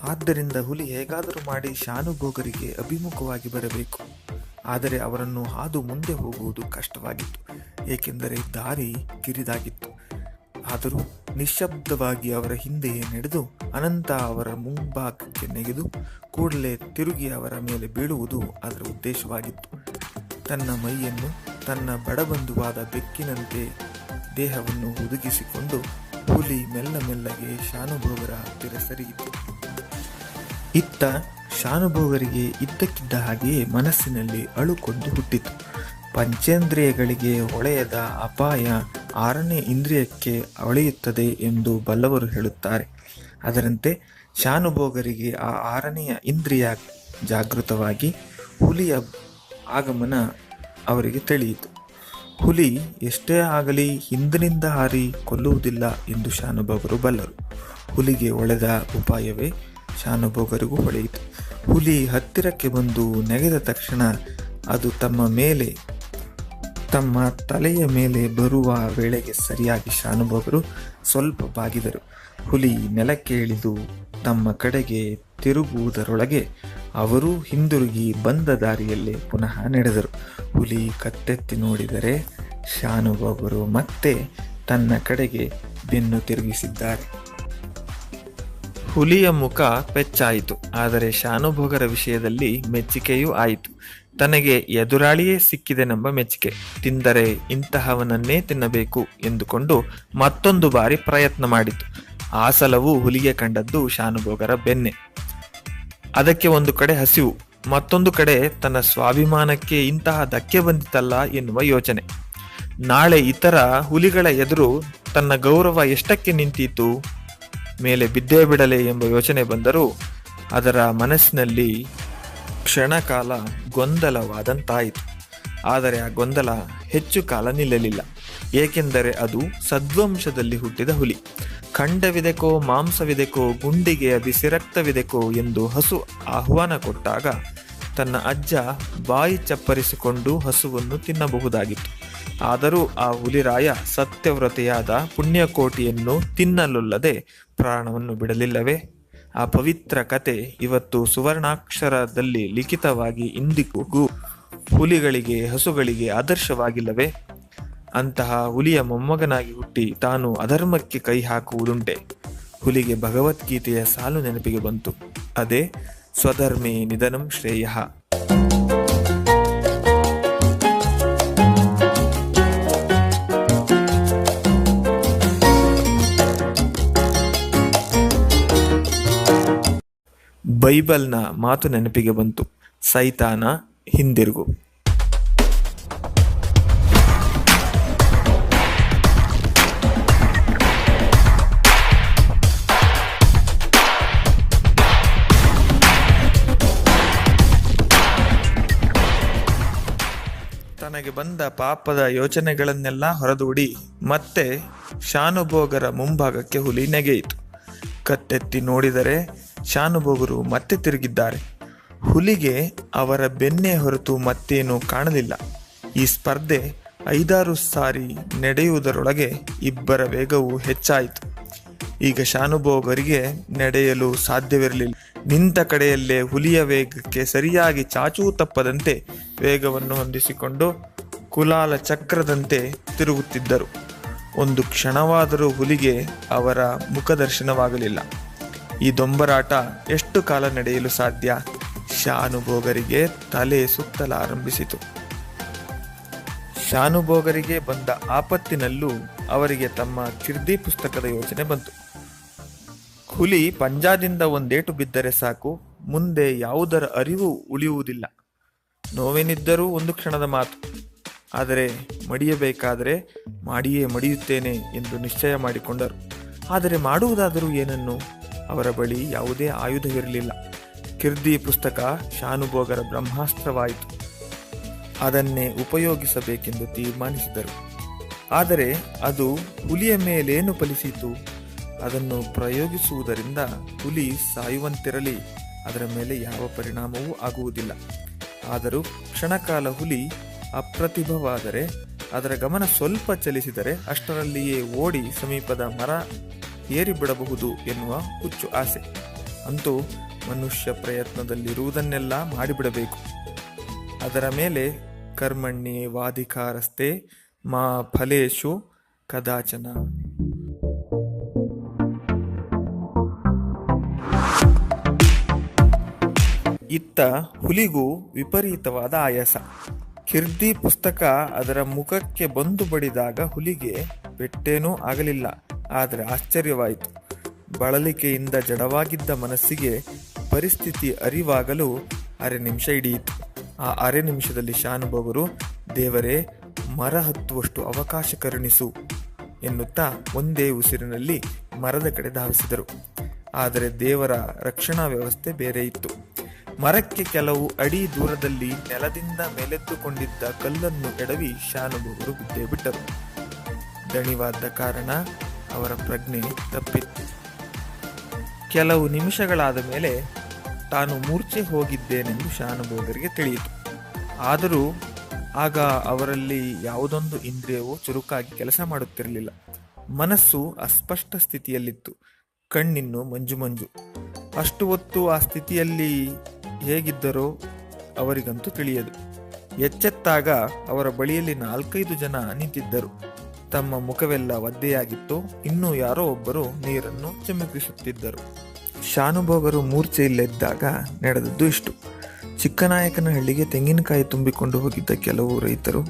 ಆದ್ದರಿಂದ ಹುಲಿ ಹೇಗಾದರೂ ಮಾಡಿ ಶಾನುಭೋಗರಿಗೆ ಅಭಿಮುಖವಾಗಿ ಬರಬೇಕು. ಆದರೆ ಅವರನ್ನು ಹಾದು ಮುಂದೆ ಹೋಗುವುದು ಕಷ್ಟವಾಗಿತ್ತು, ಏಕೆಂದರೆ ದಾರಿ ಕಿರಿದಾಗಿತ್ತು. ಆದರೂ ನಿಶ್ಶಬ್ದವಾಗಿ ಅವರ ಹಿಂದೆಯೇ ನಡೆದು ಅನಂತ ಅವರ ಮುಂಭಾಗಕ್ಕೆ ನೆಗೆದು ಕೂಡಲೇ ತಿರುಗಿ ಅವರ ಮೇಲೆ ಬೀಳುವುದು ಅದರ ಉದ್ದೇಶವಾಗಿತ್ತು. ತನ್ನ ಮೈಯನ್ನು ತನ್ನ ಬಡಬಂಧುವಾದ ಬೆಕ್ಕಿನಂತೆ ದೇಹವನ್ನು ಹುದುಗಿಸಿಕೊಂಡು ಹುಲಿ ಮೆಲ್ಲ ಮೆಲ್ಲಗೆ ಶಾನುಭೋಗರ ಹತ್ತಿರ ಸರಿಯಿತು. ಇತ್ತ ಶಾನುಭೋಗರಿಗೆ ಇದ್ದಕ್ಕಿದ್ದ ಹಾಗೆಯೇ ಮನಸ್ಸಿನಲ್ಲಿ ಅಳುಕೊಂಡು ಹುಟ್ಟಿತು. ಪಂಚೇಂದ್ರಿಯಗಳಿಗೆ ಹೊಳೆಯದ ಅಪಾಯ 6ನೇ ಇಂದ್ರಿಯಕ್ಕೆ ಹೊಳೆಯುತ್ತದೆ ಎಂದು ಬಲ್ಲವರು ಹೇಳುತ್ತಾರೆ. ಅದರಂತೆ ಶಾನುಭೋಗರಿಗೆ ಆ 6ನೆಯ ಇಂದ್ರಿಯ ಜಾಗೃತವಾಗಿ ಹುಲಿಯ ಆಗಮನ ಅವರಿಗೆ ತಿಳಿಯಿತು. ಹುಲಿ ಎಷ್ಟೇ ಆಗಲಿ ಹಿಂದಿನಿಂದ ಹಾರಿ ಕೊಲ್ಲುವುದಿಲ್ಲ ಎಂದು ಶಾನುಭೋಗರು ಬಲ್ಲರು. ಹುಲಿಗೆ ಹೊಳೆದ ಉಪಾಯವೇ ಶಾನುಭೋಗರಿಗೂ ಹೊಳೆಯಿತು. ಹುಲಿ ಹತ್ತಿರಕ್ಕೆ ಬಂದು ನೆಗೆದ ತಕ್ಷಣ ಅದು ತಮ್ಮ ತಲೆಯ ಮೇಲೆ ಬರುವ ವೇಳೆಗೆ ಸರಿಯಾಗಿ ಶಾನುಭೋಗರು ಸ್ವಲ್ಪ ಬಾಗಿದರು. ಹುಲಿ ನೆಲಕ್ಕೆ ಇಳಿದು ತಮ್ಮ ಕಡೆಗೆ ತಿರುಗುವುದರೊಳಗೆ ಅವರೂ ಹಿಂದಿರುಗಿ ಬಂದ ದಾರಿಯಲ್ಲೇ ಪುನಃ ನಡೆದರು. ಹುಲಿ ಕತ್ತೆತ್ತಿ ನೋಡಿದರೆ ಶಾನುಭೋಗರು ಮತ್ತೆ ತನ್ನ ಕಡೆಗೆ ಬೆನ್ನು ತಿರುಗಿಸಿದ್ದಾರೆ. ಹುಲಿಯ ಮುಖ ಪೆಚ್ಚಾಯಿತು. ಆದರೆ ಶಾನುಭೋಗರ ವಿಷಯದಲ್ಲಿ ಮೆಚ್ಚುಗೆಯೂ ಆಯಿತು. ತನಗೆ ಎದುರಾಳಿಯೇ ಸಿಕ್ಕಿದೆನೆಂಬ ಮೆಚ್ಚುಗೆ. ತಿಂದರೆ ಇಂತಹವನನ್ನೇ ತಿನ್ನಬೇಕು ಎಂದುಕೊಂಡು ಮತ್ತೊಂದು ಬಾರಿ ಪ್ರಯತ್ನ ಮಾಡಿತು. ಆ ಸಲವೂ ಹುಲಿಗೆ ಕಂಡದ್ದು ಶಾನುಭೋಗರ ಬೆನ್ನೆ. ಅದಕ್ಕೆ ಒಂದು ಕಡೆ ಹಸಿವು, ಮತ್ತೊಂದು ಕಡೆ ತನ್ನ ಸ್ವಾಭಿಮಾನಕ್ಕೆ ಇಂತಹ ಧಕ್ಕೆ ಬಂದಿತಲ್ಲ ಎನ್ನುವ ಯೋಚನೆ. ನಾಳೆ ಇತರ ಹುಲಿಗಳ ಎದುರು ತನ್ನ ಗೌರವ ಎಷ್ಟಕ್ಕೆ ನಿಂತೀತು, ಮೇಲೆ ಬಿದ್ದೇ ಬಿಡಲೆ ಎಂಬ ಯೋಚನೆ ಬಂದರೂ ಅದರ ಮನಸ್ಸಿನಲ್ಲಿ ಕ್ಷಣಕಾಲ ಗೊಂದಲವಾದಂತಾಯಿತು. ಆದರೆ ಆ ಗೊಂದಲ ಹೆಚ್ಚು ಕಾಲ ನಿಲ್ಲಲಿಲ್ಲ. ಏಕೆಂದರೆ ಅದು ಸದ್ವಂಶದಲ್ಲಿ ಹುಟ್ಟಿದ ಹುಲಿ. ಖಂಡವಿದೆಕೋ, ಮಾಂಸವಿದೆಕೋ, ಗುಂಡಿಗೆ ಬಿಸಿ ರಕ್ತವಿದೆಕೋ ಎಂದು ಹಸು ಆಹ್ವಾನ ಕೊಟ್ಟಾಗ ತನ್ನ ಅಜ್ಜ ಬಾಯಿ ಚಪ್ಪರಿಸಿಕೊಂಡು ಹಸುವನ್ನು ತಿನ್ನಬಹುದಾಗಿತ್ತು. ಆದರೂ ಆ ಹುಲಿರಾಯ ಸತ್ಯವ್ರತೆಯಾದ ಪುಣ್ಯಕೋಟಿಯನ್ನು ತಿನ್ನಲೊಲ್ಲದೆ ಪ್ರಾಣವನ್ನು ಬಿಡಲಿಲ್ಲವೇ? ಆ ಪವಿತ್ರ ಕತೆ ಇವತ್ತು ಸುವರ್ಣಾಕ್ಷರದಲ್ಲಿ ಲಿಖಿತವಾಗಿ ಇಂದಿಗೂ ಹುಲಿಗಳಿಗೆ, ಹಸುಗಳಿಗೆ ಆದರ್ಶವಾಗಿಲ್ಲವೇ? ಅಂತಹ ಹುಲಿಯ ಮೊಮ್ಮಗನಾಗಿ ಹುಟ್ಟಿ ತಾನು ಅಧರ್ಮಕ್ಕೆ ಕೈ ಹಾಕುವುದುಂಟೆ? ಹುಲಿಗೆ ಭಗವದ್ಗೀತೆಯ ಸಾಲು ನೆನಪಿಗೆ ಬಂತು. ಅದೇ ಸ್ವಧರ್ಮೇ ನಿಧನಂ ಶ್ರೇಯಃ. ಬೈಬಲ್ನ ಮಾತು ನೆನಪಿಗೆ ಬಂತು. ಸೈತಾನ ಹಿಂದಿರುಗು. ತನಗೆ ಬಂದ ಪಾಪದ ಯೋಚನೆಗಳನ್ನೆಲ್ಲ ಹೊರದೂಡಿ ಮತ್ತೆ ಶಾನುಭೋಗರ ಮುಂಭಾಗಕ್ಕೆ ಹುಲಿ ನೆಗೆಯಿತು. ಕತ್ತೆತ್ತಿ ನೋಡಿದರೆ ಶಾನುಭೋಗರು ಮತ್ತೆ ತಿರುಗಿದ್ದಾರೆ. ಹುಲಿಗೆ ಅವರ ಬೆನ್ನೆ ಹೊರತು ಮತ್ತೇನೂ ಕಾಣಲಿಲ್ಲ. ಈ ಸ್ಪರ್ಧೆ 5-6 ಸಾರಿ ನಡೆಯುವುದರೊಳಗೆ ಇಬ್ಬರ ವೇಗವು ಹೆಚ್ಚಾಯಿತು. ಈಗ ಶಾನುಭೋಗರಿಗೆ ನಡೆಯಲು ಸಾಧ್ಯವಿರಲಿಲ್ಲ. ನಿಂತ ಕಡೆಯಲ್ಲೇ ಹುಲಿಯ ವೇಗಕ್ಕೆ ಸರಿಯಾಗಿ ಚಾಚೂ ತಪ್ಪದಂತೆ ವೇಗವನ್ನು ಹೊಂದಿಸಿಕೊಂಡು ಕುಲಾಲ ಚಕ್ರದಂತೆ ತಿರುಗುತ್ತಿದ್ದರು. ಒಂದು ಕ್ಷಣವಾದರೂ ಹುಲಿಗೆ ಅವರ ಮುಖದರ್ಶನವಾಗಲಿಲ್ಲ. ಈ ದೊಂಬರಾಟ ಎಷ್ಟು ಕಾಲ ನಡೆಯಲು ಸಾಧ್ಯ? ಶಾನುಭೋಗರಿಗೆ ತಲೆ ಸುತ್ತಲಾರಂಭಿಸಿತು. ಶಾನುಭೋಗರಿಗೆ ಬಂದ ಆಪತ್ತಿನಲ್ಲೂ ಅವರಿಗೆ ತಮ್ಮ ಕಿರ್ದಿ ಪುಸ್ತಕದ ಯೋಚನೆ ಬಂತು. ಹುಲಿ ಪಂಜಾದಿಂದ ಒಂದೇಟು ಬಿದ್ದರೆ ಸಾಕು, ಮುಂದೆ ಯಾವುದರ ಅರಿವು ಉಳಿಯುವುದಿಲ್ಲ. ನೋವೇನಿದ್ದರೂ ಒಂದು ಕ್ಷಣದ ಮಾತು. ಆದರೆ ಮಡಿಯಬೇಕಾದರೆ ಮಾಡಿಯೇ ಮಡಿಯುತ್ತೇನೆ ಎಂದು ನಿಶ್ಚಯ ಮಾಡಿಕೊಂಡರು. ಆದರೆ ಮಾಡುವುದಾದರೂ ಏನನ್ನು? ಅವರ ಬಳಿ ಯಾವುದೇ ಆಯುಧವಿರಲಿಲ್ಲ. ಕಿರ್ದಿ ಪುಸ್ತಕ ಶಾನುಭೋಗರ ಬ್ರಹ್ಮಾಸ್ತ್ರವಾಯಿತು. ಅದನ್ನೇ ಉಪಯೋಗಿಸಬೇಕೆಂದು ತೀರ್ಮಾನಿಸಿದರು. ಆದರೆ ಅದು ಹುಲಿಯ ಮೇಲೇನು ಫಲಿಸಿತು? ಅದನ್ನು ಪ್ರಯೋಗಿಸುವುದರಿಂದ ಹುಲಿ ಸಾಯುವಂತಿರಲಿ, ಅದರ ಮೇಲೆ ಯಾವ ಪರಿಣಾಮವೂ ಆಗುವುದಿಲ್ಲ. ಆದರೂ ಕ್ಷಣಕಾಲ ಹುಲಿ ಅಪ್ರತಿಭವಾದರೆ, ಅದರ ಗಮನ ಸ್ವಲ್ಪ ಚಲಿಸಿದರೆ ಅಷ್ಟರಲ್ಲಿಯೇ ಓಡಿ ಸಮೀಪದ ಮರ ಏರಿಬಿಡಬಹುದು ಎನ್ನುವ ಹುಚ್ಚು ಆಸೆ. ಅಂತೂ ಮನುಷ್ಯ ಪ್ರಯತ್ನದಲ್ಲಿರುವುದನ್ನೆಲ್ಲ ಮಾಡಿಬಿಡಬೇಕು. ಅದರ ಮೇಲೆ ಕರ್ಮಣ್ಯೇ ವಾಧಿಕಾರಸ್ತೆ ಮಾ ಫಲೇಶು ಕದಾಚನ. ಇತ್ತ ಹುಲಿಗೂ ವಿಪರೀತವಾದ ಆಯಾಸ. ಕಿರ್ದಿ ಪುಸ್ತಕ ಅದರ ಮುಖಕ್ಕೆ ಬಂದು ಬಡಿದಾಗ ಹುಲಿಗೆ ಪೆಟ್ಟೇನೂ ಆಗಲಿಲ್ಲ. ಆದರೆ ಆಶ್ಚರ್ಯವಾಯಿತು. ಬಳಲಿಕೆಯಿಂದ ಜಡವಾಗಿದ್ದ ಮನಸ್ಸಿಗೆ ಪರಿಸ್ಥಿತಿ ಅರಿವಾಗಲು 1/2 ನಿಮಿಷ ಹಿಡಿಯಿತು. ಆ 1/2 ನಿಮಿಷದಲ್ಲಿ ಶಾನುಭೋಗರು, ದೇವರೇ, ಮರ ಹತ್ತುವಷ್ಟು ಅವಕಾಶ ಕರುಣಿಸು ಎನ್ನುತ್ತಾ ಒಂದೇ ಉಸಿರಿನಲ್ಲಿ ಮರದ ಕಡೆ ಧಾವಿಸಿದರು. ಆದರೆ ದೇವರ ರಕ್ಷಣಾ ವ್ಯವಸ್ಥೆ ಬೇರೆ ಇತ್ತು. ಮರಕ್ಕೆ ಕೆಲವು ಅಡಿ ದೂರದಲ್ಲಿ ನೆಲದಿಂದ ಮೇಲೆದ್ದುಕೊಂಡಿದ್ದ ಕಲ್ಲನ್ನು ಎಡವಿ ಶಾನುಭೋಗರು ಬಿದ್ದೇ ಬಿಟ್ಟರು. ದಣಿವಾದ ಕಾರಣ ಅವರ ಪ್ರಜ್ಞೆ ತಪ್ಪಿತ್ತು. ಕೆಲವು ನಿಮಿಷಗಳಾದ ಮೇಲೆ ತಾನು ಮೂರ್ಛೆ ಹೋಗಿದ್ದೇನೆಂದು ಶಾನುಭೋಗರಿಗೆ ತಿಳಿಯಿತು. ಆದರೂ ಆಗ ಅವರಲ್ಲಿ ಯಾವುದೊಂದು ಇಂದ್ರಿಯವೂ ಚುರುಕಾಗಿ ಕೆಲಸ ಮಾಡುತ್ತಿರಲಿಲ್ಲ. ಮನಸ್ಸು ಅಸ್ಪಷ್ಟ ಸ್ಥಿತಿಯಲ್ಲಿತ್ತು. ಕಣ್ಣಿನ್ನು ಮಂಜು ಮಂಜು. ಅಷ್ಟು ಹೊತ್ತು ಆ ಸ್ಥಿತಿಯಲ್ಲಿ ಹೇಗಿದ್ದರೋ ಅವರಿಗಂತೂ ತಿಳಿಯದು. ಎಚ್ಚೆತ್ತಾಗ ಅವರ ಬಳಿಯಲ್ಲಿ 4-5 ಜನ ನಿಂತಿದ್ದರು. ತಮ್ಮ ಮುಖವೆಲ್ಲ ಒದ್ದೆಯಾಗಿತ್ತು. ಇನ್ನೂ ಯಾರೋ ಒಬ್ಬರು ನೀರನ್ನು ಚಿಮುಕಿಸುತ್ತಿದ್ದರು. ಶಾನುಭೋಗರು ಮೂರ್ಛೆಯಿಲ್ಲದಿದ್ದಾಗ ನಡೆದದ್ದು ಇಷ್ಟು. ಚಿಕ್ಕನಾಯಕನಹಳ್ಳಿಗೆ ತೆಂಗಿನಕಾಯಿ ತುಂಬಿಕೊಂಡು ಹೋಗಿದ್ದ ಕೆಲವು ರೈತರು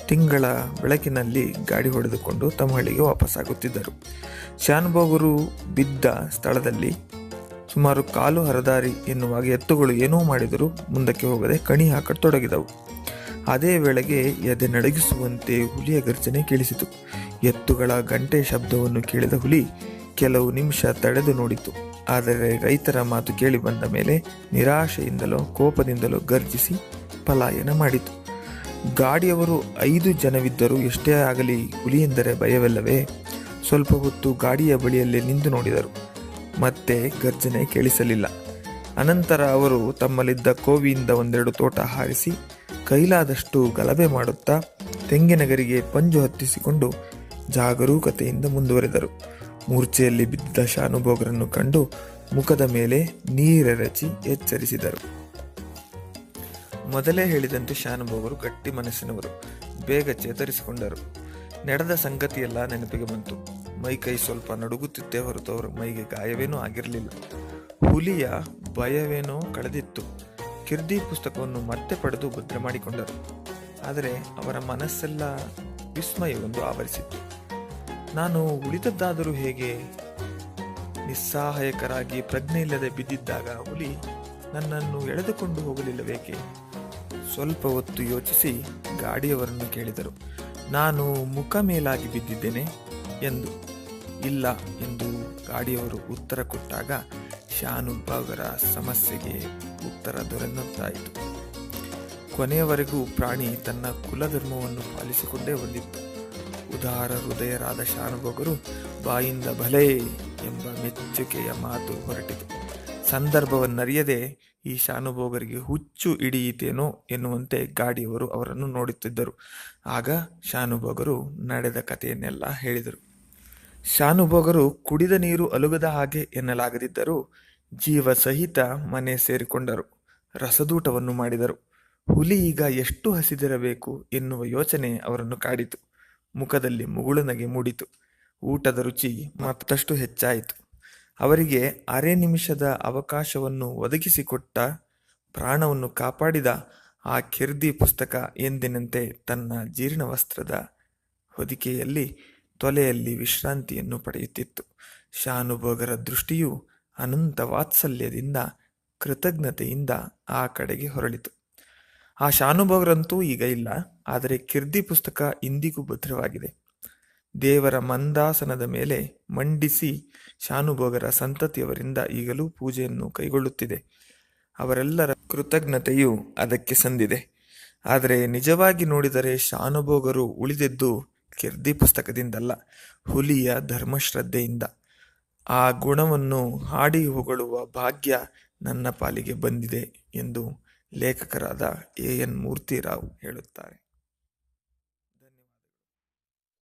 ತಿಂಗಳ ಬೆಳಕಿನಲ್ಲಿ ಗಾಡಿ ಹೊಡೆದುಕೊಂಡು ತಮ್ಮ ಹಳ್ಳಿಗೆ ವಾಪಸ್ಸಾಗುತ್ತಿದ್ದರು. ಶಾನುಭೋಗರು ಬಿದ್ದ ಸ್ಥಳದಲ್ಲಿ ಸುಮಾರು 1/4 ಹರದಾರಿ ಎನ್ನುವಾಗ ಎತ್ತುಗಳು ಏನೋ ಮಾಡಿದರೂ ಮುಂದಕ್ಕೆ ಹೋಗದೆ ಕಣಿ ಹಾಕತೊಡಗಿದವು. ಅದೇ ವೇಳೆಗೆ ಎದೆ ನಡಗಿಸುವಂತೆ ಹುಲಿಯ ಗರ್ಜನೆ ಕೇಳಿಸಿತು. ಎತ್ತುಗಳ ಗಂಟೆ ಶಬ್ದವನ್ನು ಕೇಳಿದ ಹುಲಿ ಕೆಲವು ನಿಮಿಷ ತಡೆದು ನೋಡಿತು. ಆದರೆ ರೈತರ ಮಾತು ಕೇಳಿ ಬಂದ ಮೇಲೆ ನಿರಾಶೆಯಿಂದಲೋ ಕೋಪದಿಂದಲೋ ಗರ್ಜಿಸಿ ಪಲಾಯನ ಮಾಡಿತು. ಗಾಡಿಯವರು 5 ಜನವಿದ್ದರೂ ಎಷ್ಟೇ ಆಗಲಿ ಹುಲಿ ಎಂದರೆ ಭಯವಿಲ್ಲವೇ? ಸ್ವಲ್ಪ ಹೊತ್ತು ಗಾಡಿಯ ಬಳಿಯಲ್ಲೇ ನಿಂತು ನೋಡಿದರು. ಮತ್ತೆ ಗರ್ಜನೆ ಕೇಳಿಸಲಿಲ್ಲ. ಅನಂತರ ಅವರು ತಮ್ಮಲ್ಲಿದ್ದ ಕೋವಿಯಿಂದ 1-2 ತೋಟ ಹಾರಿಸಿ ಕೈಲಾದಷ್ಟು ಗಲಭೆ ಮಾಡುತ್ತಾ ತೆಂಗಿನಗರಿಗೆ ಪಂಜು ಹತ್ತಿಸಿಕೊಂಡು ಜಾಗರೂಕತೆಯಿಂದ ಮುಂದುವರೆದರು. ಮೂರ್ಛೆಯಲ್ಲಿ ಬಿದ್ದ ಶಾನುಭೋಗರನ್ನು ಕಂಡು ಮುಖದ ಮೇಲೆ ನೀರೆರಚಿ ಎಚ್ಚರಿಸಿದರು. ಮೊದಲೇ ಹೇಳಿದಂತೆ ಶಾನುಭೋಗರು ಗಟ್ಟಿ ಮನಸ್ಸಿನವರು. ಬೇಗ ಚೇತರಿಸಿಕೊಂಡರು. ನಡೆದ ಸಂಗತಿಯೆಲ್ಲ ನೆನಪಿಗೆ ಬಂತು. ಮೈಕೈ ಸ್ವಲ್ಪ ನಡುಗುತ್ತಿದ್ದೇ ಹೊರತು ಅವರ ಮೈಗೆ ಗಾಯವೇನೂ ಆಗಿರಲಿಲ್ಲ. ಹುಲಿಯ ಭಯವೇನೋ ಕಳೆದಿತ್ತು. ಕಿರ್ದಿ ಪುಸ್ತಕವನ್ನು ಮತ್ತೆ ಪಡೆದು ಭದ್ರ ಮಾಡಿಕೊಂಡರು. ಆದರೆ ಅವರ ಮನಸ್ಸೆಲ್ಲ ವಿಸ್ಮಯವೊಂದು ಆವರಿಸಿತ್ತು. ನಾನು ಉಳಿದದ್ದಾದರೂ ಹೇಗೆ? ನಿಸ್ಸಹಾಯಕರಾಗಿ ಪ್ರಜ್ಞೆ ಇಲ್ಲದೆ ಬಿದ್ದಿದ್ದಾಗ ಹುಲಿ ನನ್ನನ್ನು ಎಳೆದುಕೊಂಡು ಹೋಗಲಿಲ್ಲವೇಕೆ? ಸ್ವಲ್ಪ ಹೊತ್ತು ಯೋಚಿಸಿ ಗಾಡಿಯವರನ್ನು ಕೇಳಿದರು. ನಾನು ಮುಖ ಮೇಲಾಗಿ ಬಿದ್ದಿದ್ದೇನೆ ಎಂದು. ಇಲ್ಲ ಎಂದು ಗಾಡಿಯವರು ಉತ್ತರ ಕೊಟ್ಟಾಗ ಶಾನುಭೋಗರ ಸಮಸ್ಯೆಗೆ ಉತ್ತರ ದೊರೆದಂತಾಯಿತು. ಕೊನೆಯವರೆಗೂ ಪ್ರಾಣಿ ತನ್ನ ಕುಲಧರ್ಮವನ್ನು ಪಾಲಿಸಿಕೊಂಡೇ ಬಂದಿತ್ತು. ಉದಾರ ಹೃದಯರಾದ ಶಾನುಭೋಗರು ಬಾಯಿಂದ ಭಲೇ ಎಂಬ ಮೆಚ್ಚುಗೆಯ ಮಾತು ಹೊರಟಿತು. ಸಂದರ್ಭವನ್ನರಿಯದೆ ಈ ಶಾನುಭೋಗರಿಗೆ ಹುಚ್ಚು ಹಿಡಿಯಿತೇನೋ ಎನ್ನುವಂತೆ ಗಾಡಿಯವರು ಅವರನ್ನು ನೋಡುತ್ತಿದ್ದರು. ಆಗ ಶಾನುಭೋಗರು ನಡೆದ ಕಥೆಯನ್ನೆಲ್ಲ ಹೇಳಿದರು. ಶಾನುಭೋಗರು ಕುಡಿದ ನೀರು ಅಲುಗದ ಹಾಗೆ ಎನ್ನಲಾಗದಿದ್ದರೂ ಜೀವ ಸಹಿತ ಮನೆ ಸೇರಿಕೊಂಡರು. ರಸದೂಟವನ್ನು ಮಾಡಿದರು. ಹುಲಿ ಈಗ ಎಷ್ಟು ಹಸಿದಿರಬೇಕು ಎನ್ನುವ ಯೋಚನೆ ಅವರನ್ನು ಕಾಡಿತು. ಮುಖದಲ್ಲಿ ಮುಗುಳುನಗೆ ಮೂಡಿತು. ಊಟದ ರುಚಿ ಮತ್ತಷ್ಟು ಹೆಚ್ಚಾಯಿತು. ಅವರಿಗೆ ಅರೆ ನಿಮಿಷದ ಅವಕಾಶವನ್ನು ಒದಗಿಸಿಕೊಟ್ಟ, ಪ್ರಾಣವನ್ನು ಕಾಪಾಡಿದ ಆ ಕಿರ್ದಿ ಪುಸ್ತಕ ಎಂದಿನಂತೆ ತನ್ನ ಜೀರ್ಣ ವಸ್ತ್ರದ ಹೊದಿಕೆಯಲ್ಲಿ ತೊಲೆಯಲ್ಲಿ ವಿಶ್ರಾಂತಿಯನ್ನು ಪಡೆಯುತ್ತಿತ್ತು. ಶಾನುಭೋಗರ ದೃಷ್ಟಿಯು ಅನಂತ ವಾತ್ಸಲ್ಯದಿಂದ, ಕೃತಜ್ಞತೆಯಿಂದ ಆ ಕಡೆಗೆ ಹೊರಳಿತು. ಆ ಶಾನುಭೋಗರಂತೂ ಈಗ ಇಲ್ಲ, ಆದರೆ ಕಿರ್ದಿ ಪುಸ್ತಕ ಇಂದಿಗೂ ಭದ್ರವಾಗಿದೆ. ದೇವರ ಮಂದಾಸನದ ಮೇಲೆ ಮಂಡಿಸಿ ಶಾನುಭೋಗರ ಸಂತತಿಯವರಿಂದ ಈಗಲೂ ಪೂಜೆಯನ್ನು ಕೈಗೊಳ್ಳುತ್ತಿದೆ. ಅವರೆಲ್ಲರ ಕೃತಜ್ಞತೆಯು ಅದಕ್ಕೆ ಸಂದಿದೆ. ಆದರೆ ನಿಜವಾಗಿ ನೋಡಿದರೆ ಶಾನುಭೋಗರು ಉಳಿದಿದ್ದು ಕಿರ್ದಿ ಪುಸ್ತಕದಿಂದಲ್ಲ, ಹುಲಿಯ ಧರ್ಮಶ್ರದ್ಧೆಯಿಂದ. ಆ ಗುಣವನ್ನು ಹಾಡಿ ಹೊಗಳುವ ಭಾಗ್ಯ ನನ್ನ ಪಾಲಿಗೆ ಬಂದಿದೆ ಎಂದು ಲೇಖಕರಾದ ಎ.ಎನ್. ಮೂರ್ತಿರಾವ್ ಹೇಳುತ್ತಾರೆ.